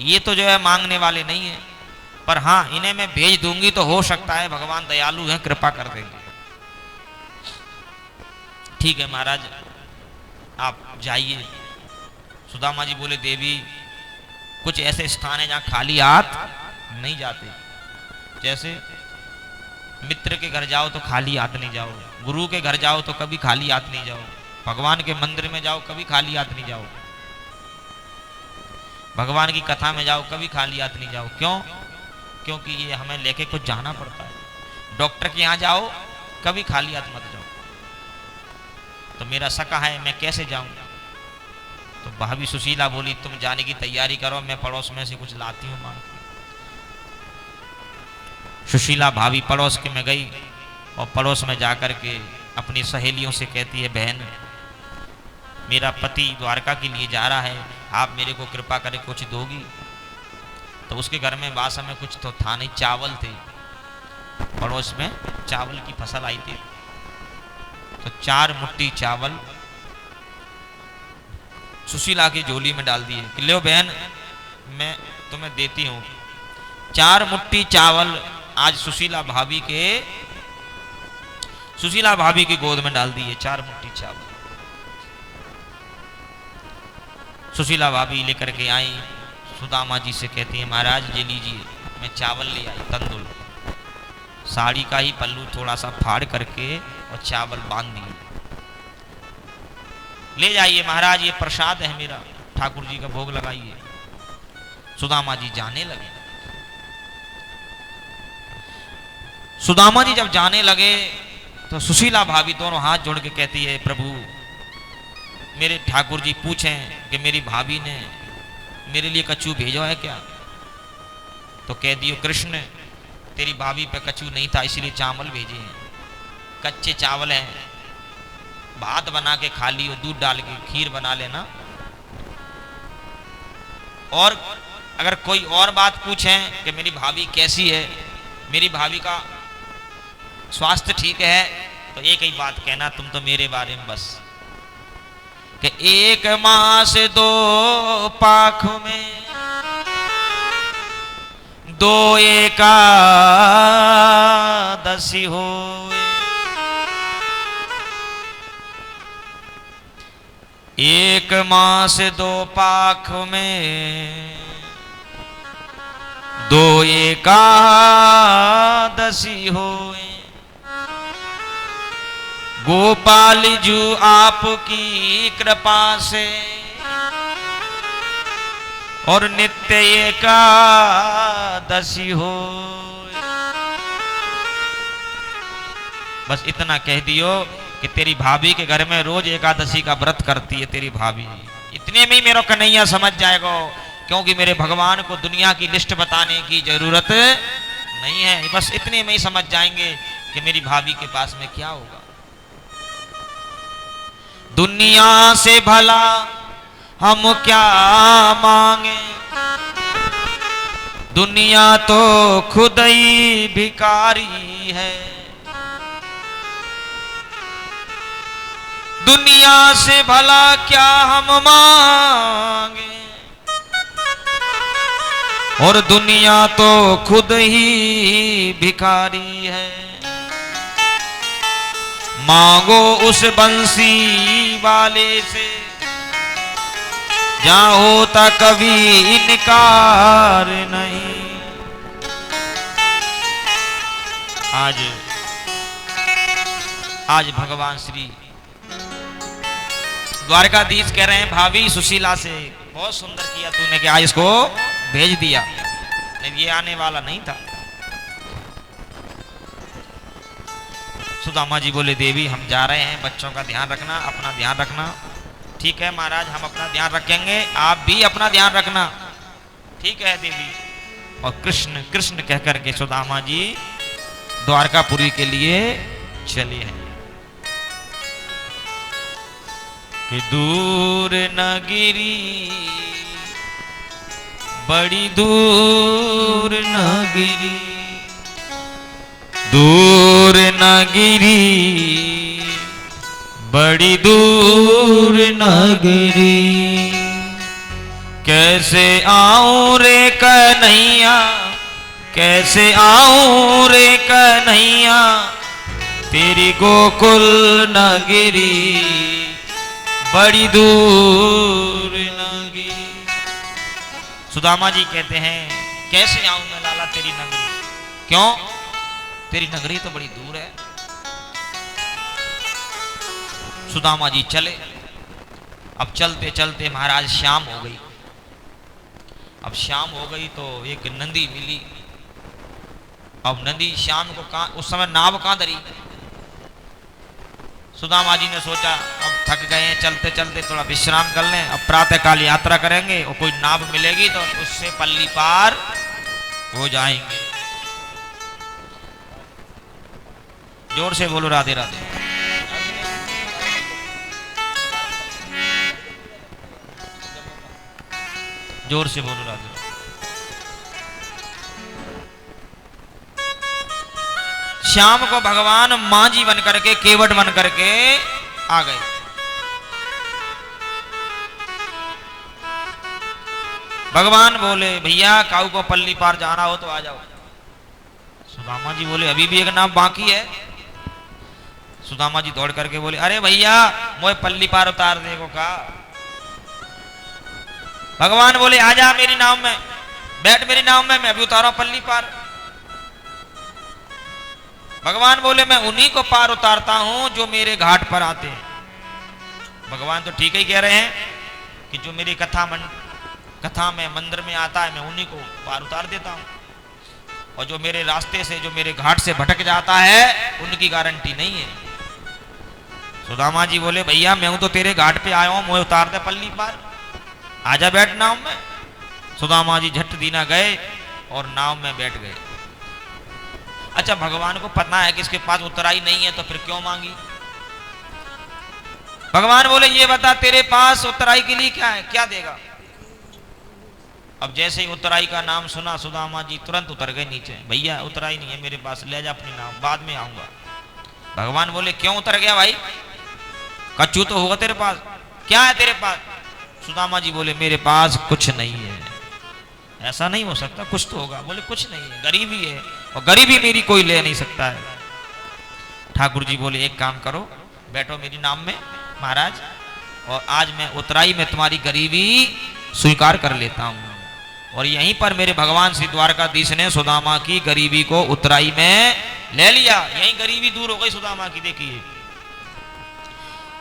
ये तो जो है मांगने वाले नहीं है, पर हाँ इन्हें मैं भेज दूंगी तो हो सकता है भगवान दयालु हैं, कृपा कर देंगे। ठीक है महाराज आप जाइए। सुदामा जी बोले देवी कुछ ऐसे स्थान है जहां खाली हाथ नहीं जाते। जैसे मित्र के घर जाओ तो खाली हाथ नहीं जाओ, गुरु के घर जाओ तो कभी खाली हाथ नहीं जाओ, भगवान के मंदिर में जाओ कभी खाली हाथ नहीं जाओ, भगवान की कथा में जाओ कभी खाली हाथ नहीं जाओ। क्यों? क्योंकि ये हमें लेके कुछ जाना पड़ता है। डॉक्टर के यहाँ जाओ कभी खाली हाथ मत जाओ। तो मेरा सका है, मैं कैसे जाऊं? तो भाभी सुशीला बोली तुम जाने की तैयारी करो, मैं पड़ोस में से कुछ लाती हूँ मां। सुशीला भाभी पड़ोस के में गई और पड़ोस में जाकर के अपनी सहेलियों से कहती है बहन मेरा पति द्वारका के लिए जा रहा है, आप मेरे को कृपा करके कुछ दोगी? तो उसके घर में वास में कुछ तो था नहीं, चावल थे, पड़ोस में चावल की फसल आई थी। तो 4 मुट्ठी चावल सुशीला की झोली में डाल दिए कि लो बहन मैं तुम्हें देती हूँ। 4 मुट्ठी चावल आज सुशीला भाभी की गोद में डाल दिए। 4 मुट्ठी चावल सुशीला भाभी लेकर के आई, सुदामा जी से कहती है महाराज ये लीजिए, मैं चावल ले आई तंदुल, साड़ी का ही पल्लू थोड़ा सा फाड़ करके और चावल बांध दिए, ले जाइए महाराज ये प्रसाद है मेरा, ठाकुर जी का भोग लगाइए। सुदामा जी जाने लगे। सुदामा जी जब जाने लगे तो सुशीला भाभी दोनों हाथ जोड़ के कहती है प्रभु मेरे ठाकुर जी पूछें कि मेरी भाभी ने मेरे लिए कछू भेजो है क्या? तो कह दियो कृष्ण तेरी भाभी पे कछू नहीं था इसलिए चावल भेजे हैं, कच्चे चावल हैं, भात बना के खा लियो, दूध डाल के खीर बना लेना। और अगर कोई और बात पूछें कि मेरी भाभी कैसी है, मेरी भाभी का स्वास्थ्य ठीक है, तो एक ही बात कहना तुम तो मेरे बारे में बस कि 1 मास 2 पाख में 2 एकादशी होए, 1 मास 2 पाख में 2 एकादशी होए। गोपाल जू आपकी कृपा से और नित्य एकादशी हो। बस इतना कह दियो कि तेरी भाभी के घर में रोज एकादशी का व्रत करती है तेरी भाभी, इतने में ही मेरा कन्हैया समझ जाएगा, क्योंकि मेरे भगवान को दुनिया की लिस्ट बताने की जरूरत नहीं है, बस इतने में ही समझ जाएंगे कि मेरी भाभी के पास में क्या होगा। दुनिया से भला हम क्या मांगे, दुनिया तो खुद ही भिखारी है। दुनिया से भला क्या हम मांगे, और दुनिया तो खुद ही भिखारी है। मांगो उस बंसी वाले से जहाँ होता कभी इनकार नहीं। आज भगवान श्री द्वारकाधीश कह रहे हैं भाभी सुशीला से, बहुत सुंदर किया तूने कि आज इसको भेज दिया, नहीं ये आने वाला नहीं था। सुदामा जी बोले देवी हम जा रहे हैं, बच्चों का ध्यान रखना, अपना ध्यान रखना। ठीक है महाराज, हम अपना ध्यान रखेंगे, आप भी अपना ध्यान रखना। ठीक है देवी। और कृष्ण कृष्ण कह करके सुदामा जी द्वारकापुरी के लिए चले हैं। कि दूर नगरी, बड़ी दूर नगरी, दूर नगरी, बड़ी दूर नगरी, कैसे आऊं रे कन्हैया, कैसे आऊं रे कन्हैया, तेरी गोकुल नगरी, बड़ी दूर नगरी। सुदामा जी कहते हैं कैसे आऊं मैं लाला तेरी नगरी, क्यों? तेरी नगरी तो बड़ी दूर है। सुदामा जी चले। अब चलते चलते महाराज शाम हो गई। अब शाम हो गई तो एक नदी मिली। अब नदी शाम को कहां, उस समय नाव कहां धरी। सुदामा जी ने सोचा अब थक गए हैं, चलते चलते थोड़ा विश्राम कर लें, अब प्रातः काल यात्रा करेंगे और कोई नाव मिलेगी तो उससे पल्ली पार हो जाएंगे। जोर से बोलो राधे राधे। जोर से बोलो राधे। शाम को भगवान मांझी बन करके, केवट बन करके आ गए। भगवान बोले भैया काऊ को पल्ली पार जाना हो तो आ जाओ। सुदामा जी बोले अभी भी एक नाम बाकी है। सुदामा जी दौड़ करके बोले अरे भैया मोए पल्ली पार उतार देखो का। भगवान बोले आजा मेरी नाव में, बैठ मेरी नाव में, मैं अभी उतारा पल्ली पार। भगवान बोले मैं उन्हीं को पार उतारता हूं जो मेरे घाट पर आते हैं। भगवान तो ठीक ही कह रहे हैं कि जो मेरी कथा में मंदिर में आता है मैं उन्हीं को पार उतार देता हूं, और जो मेरे रास्ते से, जो मेरे घाट से भटक जाता है उनकी गारंटी नहीं है। सुदामा जी बोले भैया मैं हूं तो तेरे घाट पे आया हूं, मुझे उतार दे पल्ली पार, आजा बैठ नाव में। सुदामा जी झट दीना गए और नाव में बैठ गए। अच्छा भगवान को पता है कि इसके पास उतराई नहीं है तो फिर क्यों मांगी। भगवान बोले ये बता तेरे पास उतराई के लिए क्या है, क्या देगा। अब जैसे ही उतराई का नाम सुना सुदामा जी तुरंत उतर गए नीचे। भैया उतराई नहीं है मेरे पास, ले जा अपनी नाव, बाद में आऊंगा। भगवान बोले क्यों उतर गया भाई, कच्चू तो होगा तेरे पास, क्या है तेरे पास। सुदामा जी बोले मेरे पास कुछ नहीं है। ऐसा नहीं हो सकता, कुछ तो होगा। बोले कुछ नहीं है, गरीबी है, और गरीबी मेरी कोई ले नहीं सकता है। ठाकुर जी बोले एक काम करो, बैठो मेरी नाम में महाराज, और आज मैं उतराई में तुम्हारी गरीबी स्वीकार कर लेता हूं। और यहीं पर मेरे भगवान श्री द्वारकाधीश ने सुदामा की गरीबी को उतराई में ले लिया। यहीं गरीबी दूर हो गई सुदामा की, देखिए।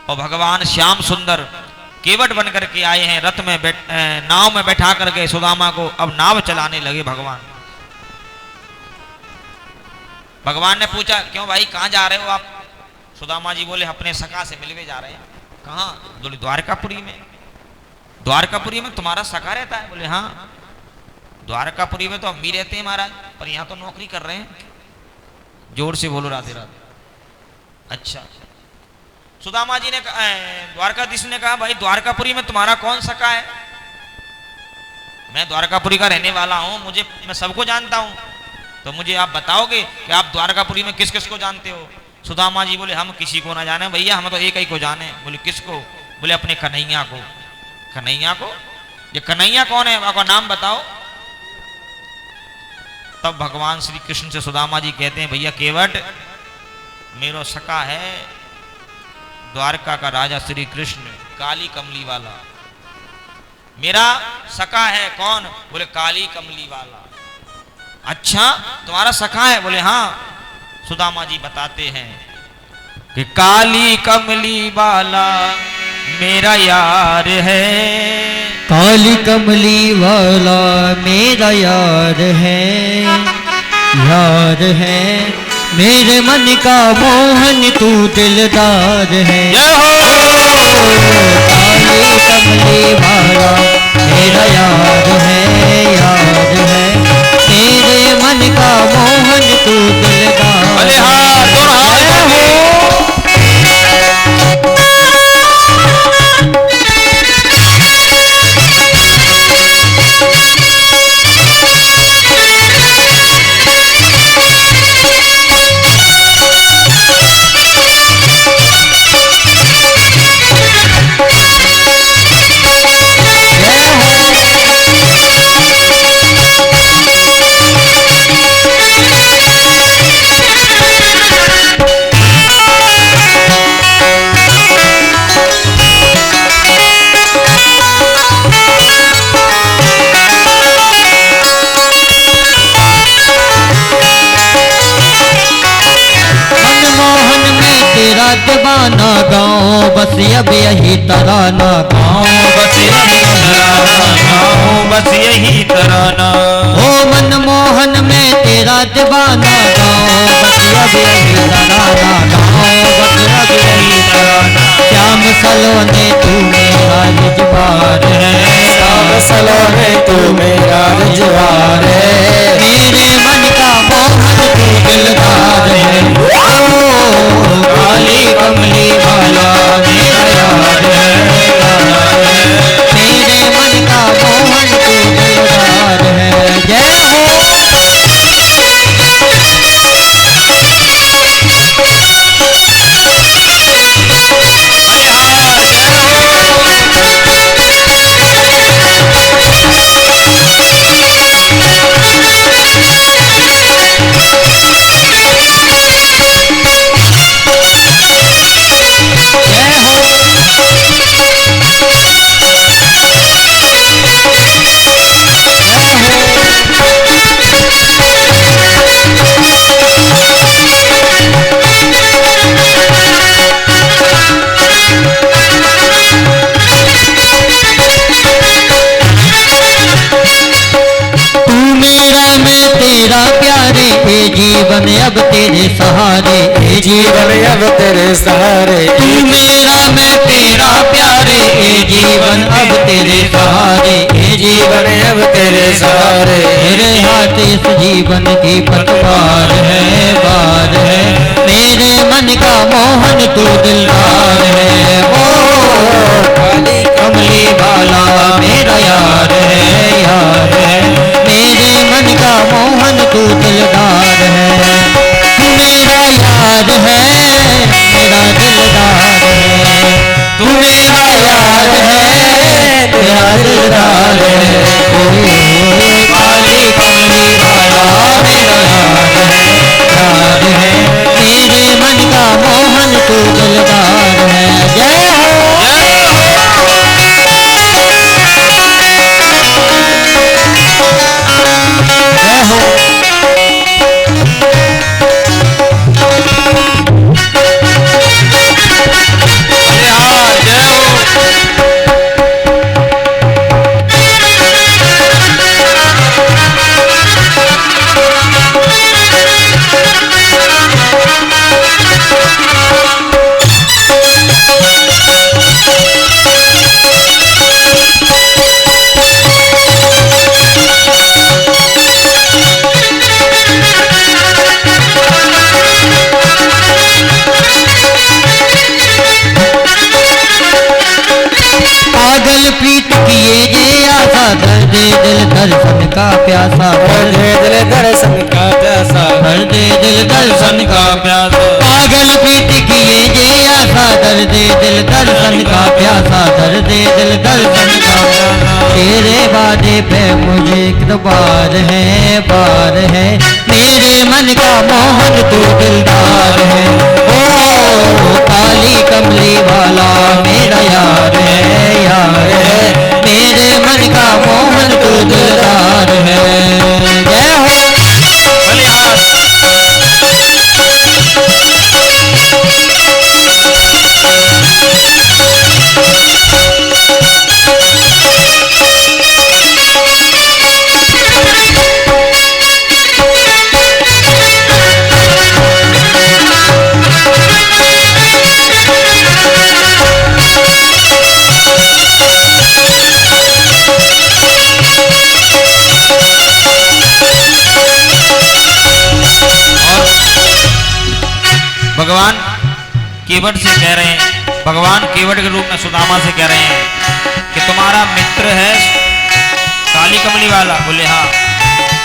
और भगवान श्याम सुंदर केवट बन करके आए हैं, रथ में नाव में बैठा करके सुदामा को अब नाव चलाने लगे भगवान। भगवान ने पूछा क्यों भाई कहां जा रहे हो आप। सुदामा जी बोले अपने सखा से मिलने जा रहे हैं। कहां। बोले द्वारकापुरी में। द्वारकापुरी में तुम्हारा सखा रहता है। बोले हाँ द्वारकापुरी में तो हम भी रहते हैं महाराज, पर यहां तो नौकरी कर रहे हैं। जोर से बोलो राधे राधे। अच्छा। सुदामा जी ने द्वारकाधीश ने कहा भाई द्वारकापुरी में तुम्हारा कौन सखा है। मैं द्वारकापुरी का रहने वाला हूं, मैं सबको जानता हूं, तो मुझे आप बताओगे कि आप द्वारकापुरी में किस किस को जानते हो। सुदामा जी बोले हम किसी को ना जाने भैया, हम तो एक ही को जाने। बोले किसको। बोले अपने कन्हैया को। कन्हैया को। ये कन्हैया कौन है, आपका नाम बताओ। तब भगवान श्री कृष्ण से सुदामा जी कहते हैं भैया केवट मेरो सखा है द्वारका का राजा श्री कृष्ण, काली कमली वाला। मेरा सखा है। कौन? बोले काली कमली वाला। अच्छा तुम्हारा सखा है? बोले हाँ। सुदामा जी बताते हैं कि काली कमली वाला मेरा यार है। काली कमली वाला मेरा यार है, यार है। मेरे मन का मोहन तू दिलदार है। जय हो। काली कमली वाला मेरा यार है, यार है। मेरे मन का मोहन तू दिलदार। अरे हाँ दोनों हाथ हो। दीवाना गाँव बस अब यही तराना, गाँव बस यही तराना, गाँव बस यही तराना। हो मनमोहन में तेरा दीवाना गाँव बस अब यही तराना, गाँव बस अब यही तराना। श्याम सलोने तू मेरा रजवार है, श्याम सलोने तू मेरा रजवार है। मेरे मन का मोहन तू दिलदार है। ओ काली कमली वाला मेरा यार है, मेरे मन का मोहन तू दिलदार है। जय हो। तेरा प्यारे ए जीवन अब तेरे सहारे, ए जीवन अब तेरे सहारे। तू मेरा मैं तेरा प्यारे ए जीवन अब तेरे सहारे, ए जीवन अब तेरे सहारे। मेरे हाथ इस जीवन की पतवार है, बार है। मेरे मन का मोहन तू दिलदार है। ओ काली कमली वाला मेरा यार है, यार है। मेरे मन का मोहन तू दिलदार है। तू मेरा यार है, मेरा दिलदार है। तू मेरा यार है, मेरा दिलदार है। ओ काली कमली वाला मेरा यार है, यार है। मेरे मन का मोहन तू दिलदार है। जय हो। पागल प्रीत किए जे आशा, दर्द दिल दर्शन का प्यासा, दर्द दिल दर्शन का प्यासा, दर्द दिल दर्शन का प्यासा। पागल प्रीत किए जे आशा, दर्द दिल दर्शन का प्यासा, दर्द दिल दर्शन का प्यासा। तेरे वादे पे मुझे इतबार है, बार है। मेरे मन का मोहन तू दिलदार है। ओ काली कमली वाला मेरा यार है, यार है। मेरे मन का मोहन तू दिलदार है। जय हो बलिहार। भगवान केवट से कह रहे हैं, भगवान केवट के रूप में सुदामा से कह रहे हैं कि तुम्हारा मित्र है काली कमली वाला। बोले हाँ,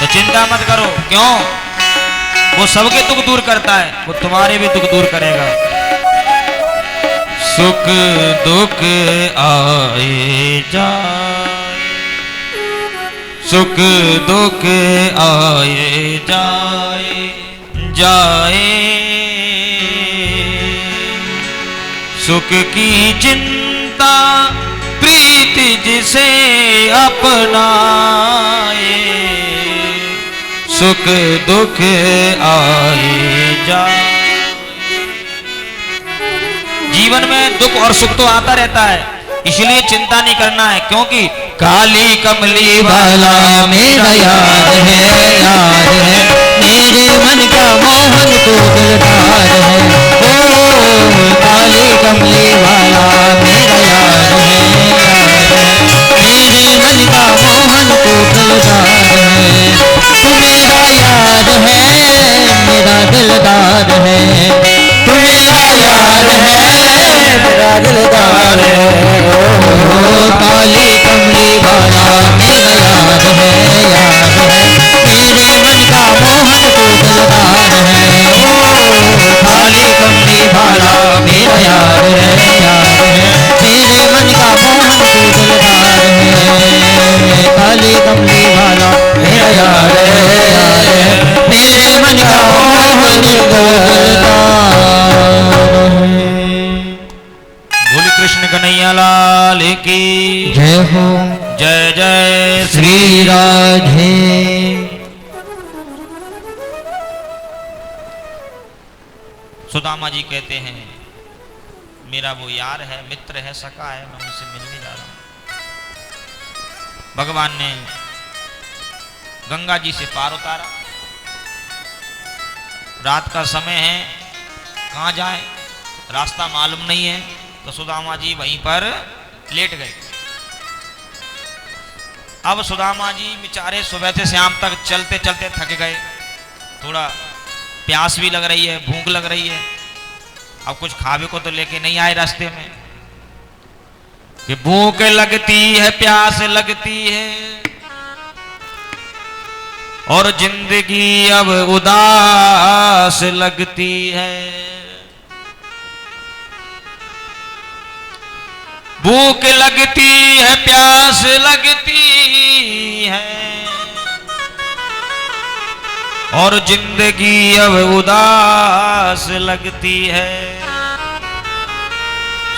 तो चिंता मत करो। क्यों? वो सबके दुख दूर करता है, वो तुम्हारे भी दुख दूर करेगा। सुख दुख आए जाए, सुख दुख आए जाए जाए, सुख की चिंता प्रीति जिसे अपनाए, सुख दुख आए जाए। जीवन में दुख और सुख तो आता रहता है, इसलिए चिंता नहीं करना है, क्योंकि काली कमली वाला मेरा यार है, यार है। मेरे मन का मोहन तू दिलदार है। ओ काली कमली वाला मेरा यार है, यार है। मेरे मन का मोहन तू दिलदार है। तू मेरा यार है, मेरा दिलदार है। तू मेरा यार है, मेरा दिलदार है। ओ काली कमली वाला मेरा यार है, यार है। मेरे मन का मोहन तू दिलदार है। ओ काली कमली वाला मेरा यार है, यार है। मेरे मन का मोहन तू दिलदार है। काली कमली वाला मेरा यार है, यार है। मेरे मन का मोहन तू दिलदार है। बोली कृष्ण कन्हैया लाल की जय हो। जय जय श्री राधे। सुदामा जी कहते हैं मेरा वो यार है, मित्र है, सखा है, मैं उनसे मिलने जा रहा हूं। भगवान ने गंगा जी से पार उतारा। रात का समय है, कहाँ जाए, रास्ता मालूम नहीं है, तो सुदामा जी वहीं पर लेट गए। अब सुदामा जी बेचारे सुबह से शाम तक चलते चलते थक गए, थोड़ा प्यास भी लग रही है, भूख लग रही है। अब कुछ खावे को तो लेके नहीं आए रास्ते में, कि भूख लगती है, प्यास लगती है और जिंदगी अब उदास लगती है। भूख लगती है, प्यास लगती है और जिंदगी अब उदास लगती है।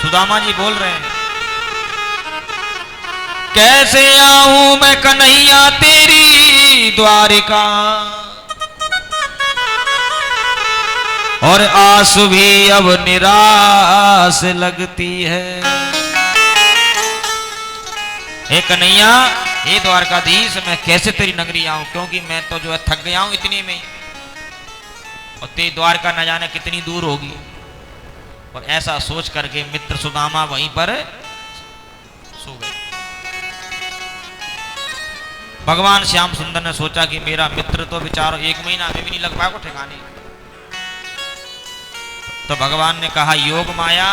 सुदामा जी बोल रहे हैं, कैसे आऊं मैं कन्हैया तेरी द्वारिका, और आंसू भी अब निराश लगती है। हे कन्हैया, हे द्वारकाधीश, मैं कैसे तेरी नगरी आऊं, क्योंकि मैं तो जो है थक गया हूं इतने में, और तेरी द्वारका न जाने कितनी दूर होगी। और ऐसा सोच करके मित्र सुदामा वहीं पर सो गए। भगवान श्याम सुंदर ने सोचा कि मेरा मित्र तो बेचारा 1 महीना में भी नहीं लग पाएगा ठिकाने। तो भगवान ने कहा, योग माया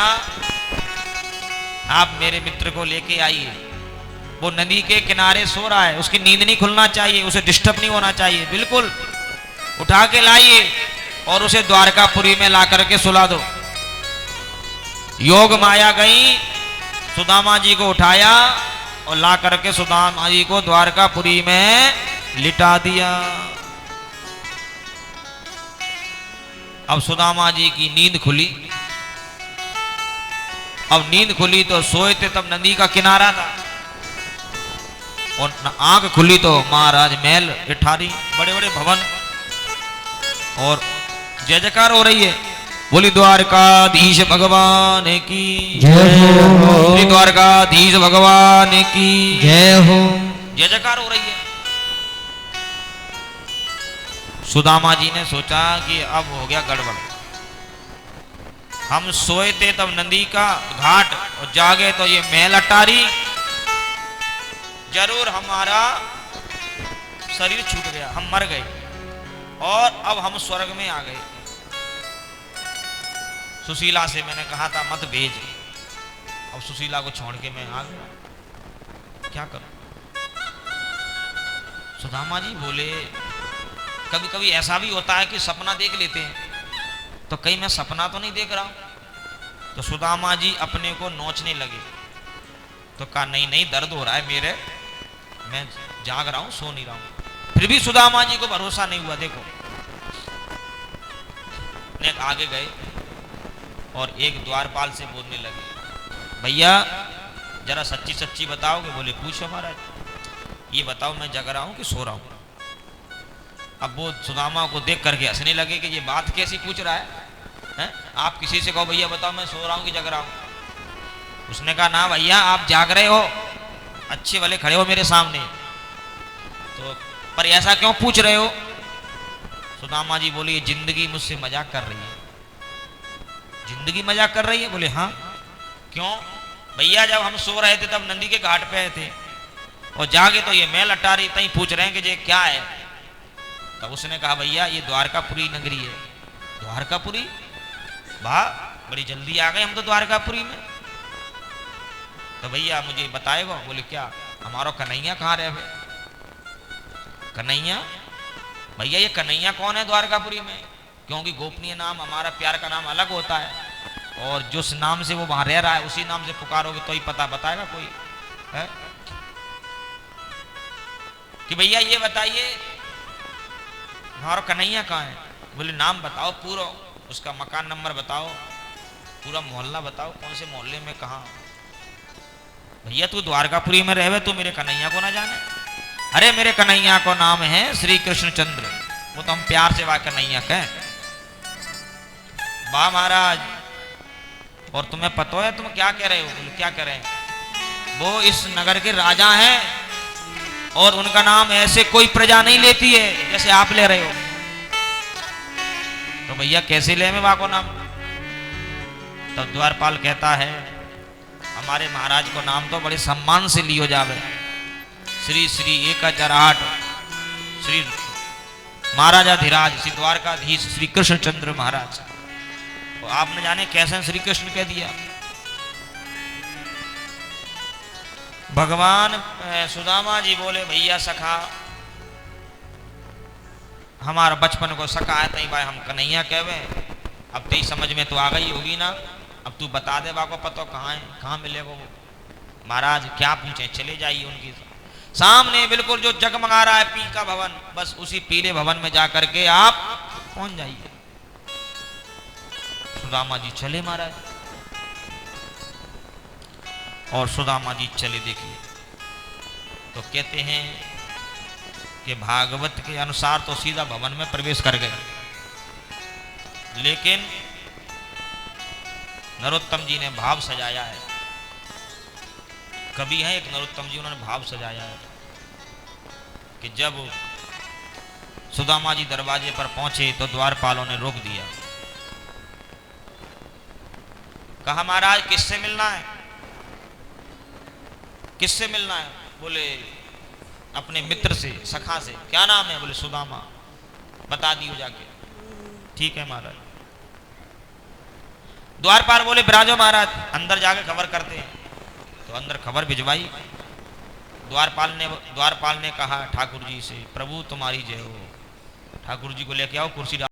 आप मेरे मित्र को लेके आइए। वो नदी के किनारे सो रहा है, उसकी नींद नहीं खुलना चाहिए, उसे डिस्टर्ब नहीं होना चाहिए, बिल्कुल उठा के लाइए और उसे द्वारकापुरी में ला करके सुला दो। योग माया गई, सुदामा जी को उठाया और ला करके सुदामा जी को द्वारकापुरी में लिटा दिया। अब सुदामा जी की नींद खुली। अब नींद खुली तो सोए थे, तब नदी का किनारा था। और आंख खुली तो महाराज महल इठारी बड़े बड़े भवन और जय जयकार हो रही है। बोली द्वारकाधीश भगवान की जय हो। बोली द्वारकाधीश भगवान की जय हो। जय जयकार हो रही है। सुदामा जी ने सोचा कि अब हो गया गड़बड़। हम सोए थे तब नदी का घाट और जागे तो ये महल अटारी, जरूर हमारा शरीर छूट गया, हम मर गए और अब हम स्वर्ग में आ गए। सुशीला से मैंने कहा था मत भेज, अब सुशीला को छोड़ के मैं आ गया, क्या करूं। सुदामा जी बोले कभी कभी ऐसा भी होता है कि सपना देख लेते हैं, तो कहीं मैं सपना तो नहीं देख रहा हूं। तो सुदामा जी अपने को नोचने लगे। तो कहा नहीं नहीं दर्द हो रहा है मेरे, मैं जाग रहा हूं, सो नहीं रहा हूं। फिर भी सुदामा जी को भरोसा नहीं हुआ। देखो आगे गए और एक द्वारपाल से बोलने लगे, भैया जरा सच्ची सच्ची बताओगे? बोले पूछो महाराज। ये बताओ मैं जग रहा हूं कि सो रहा हूं? अब वो सुदामा को देख करके हंसने लगे कि ये बात कैसी पूछ रहा है? आप किसी से कहो भैया बताओ मैं सो रहा हूं कि जग रहा हूं। उसने कहा ना भैया आप जाग रहे हो, अच्छे वाले खड़े हो मेरे सामने, तो पर ऐसा क्यों पूछ रहे हो? सुदामा जी बोले ये जिंदगी मुझसे मजाक कर रही है। जिंदगी मजाक कर रही है? बोले हाँ। क्यों? भैया जब हम सो रहे थे तब नंदी के घाट पे आए थे और जागे तो ये महल अटारी तई पूछ रहे हैं कि ये क्या है। तब उसने कहा भैया ये द्वारकापुरी नगरी है। द्वारकापुरी? वाह बड़ी जल्दी आ गए हम तो द्वारकापुरी में। तो भैया मुझे बताएगा? बोले क्या? हमारा कन्हैया कहाँ रहे? कन्हैया? भैया ये कन्हैया कौन है द्वारकापुरी में? क्योंकि गोपनीय नाम हमारा प्यार का नाम अलग होता है और जिस नाम से वो वहां रह रहा है उसी नाम से पुकारोगे तो ही पता बताएगा कोई है? कि भैया ये बताइए हमारा कन्हैया कहाँ है? बोले नाम बताओ पूरा, उसका मकान नंबर बताओ, पूरा मोहल्ला बताओ, कौन से मोहल्ले में कहाँ। भैया तू द्वारकापुरी में रहे तू मेरे कन्हैया को ना जाने? अरे मेरे कन्हैया को नाम है श्री कृष्णचंद्र, वो तो हम प्यार से वाह कन्हैया कहें। वाह महाराज, और तुम्हें पता है तुम क्या कह रहे हो? बोले क्या कह रहे हैं? वो इस नगर के राजा हैं और उनका नाम ऐसे कोई प्रजा नहीं लेती है जैसे आप ले रहे हो। तो भैया कैसे ले मैं वाह को नाम? तब द्वारपाल कहता है हमारे महाराज को नाम तो बड़े सम्मान से लियो जावे, श्री श्री एक जराट श्री महाराजाधिराज श्री द्वारकाधीश श्री कृष्णचंद्र महाराज। तो आपने जाने कैसे श्री कृष्ण कह दिया। भगवान सुदामा जी बोले भैया सखा हमारा बचपन को सखा है तई भाई हम कन्हैया कहवे। अब तेरी समझ में तो आ गई होगी ना, अब तू बता दे बाको पतो कहाँ है, कहाँ मिलेगा वो। महाराज क्या पूछे, चले जाइए उनकी सामने बिल्कुल जो जगमगा रहा है पील का भवन, बस उसी पीले भवन में जाकर के आप पहुंच जाइए। सुदामा जी चले महाराज और सुदामा जी चले। देखिए तो कहते हैं कि भागवत के अनुसार तो सीधा भवन में प्रवेश कर गए, लेकिन नरोत्तम जी ने भाव सजाया है। कभी है एक नरोत्तम जी उन्होंने भाव सजाया है कि जब सुदामा जी दरवाजे पर पहुंचे तो द्वारपालों ने रोक दिया। कहा महाराज किससे मिलना है? किससे मिलना है? बोले अपने मित्र से, सखा से। क्या नाम है? बोले सुदामा। बता दियो जाके। ठीक है महाराज। द्वारपाल बोले बिराजो महाराज, अंदर जाके खबर करते हैं। तो अंदर खबर भिजवाई। द्वारपाल ने कहा ठाकुर जी से प्रभु तुम्हारी जय हो। ठाकुर जी को लेके आओ, कुर्सी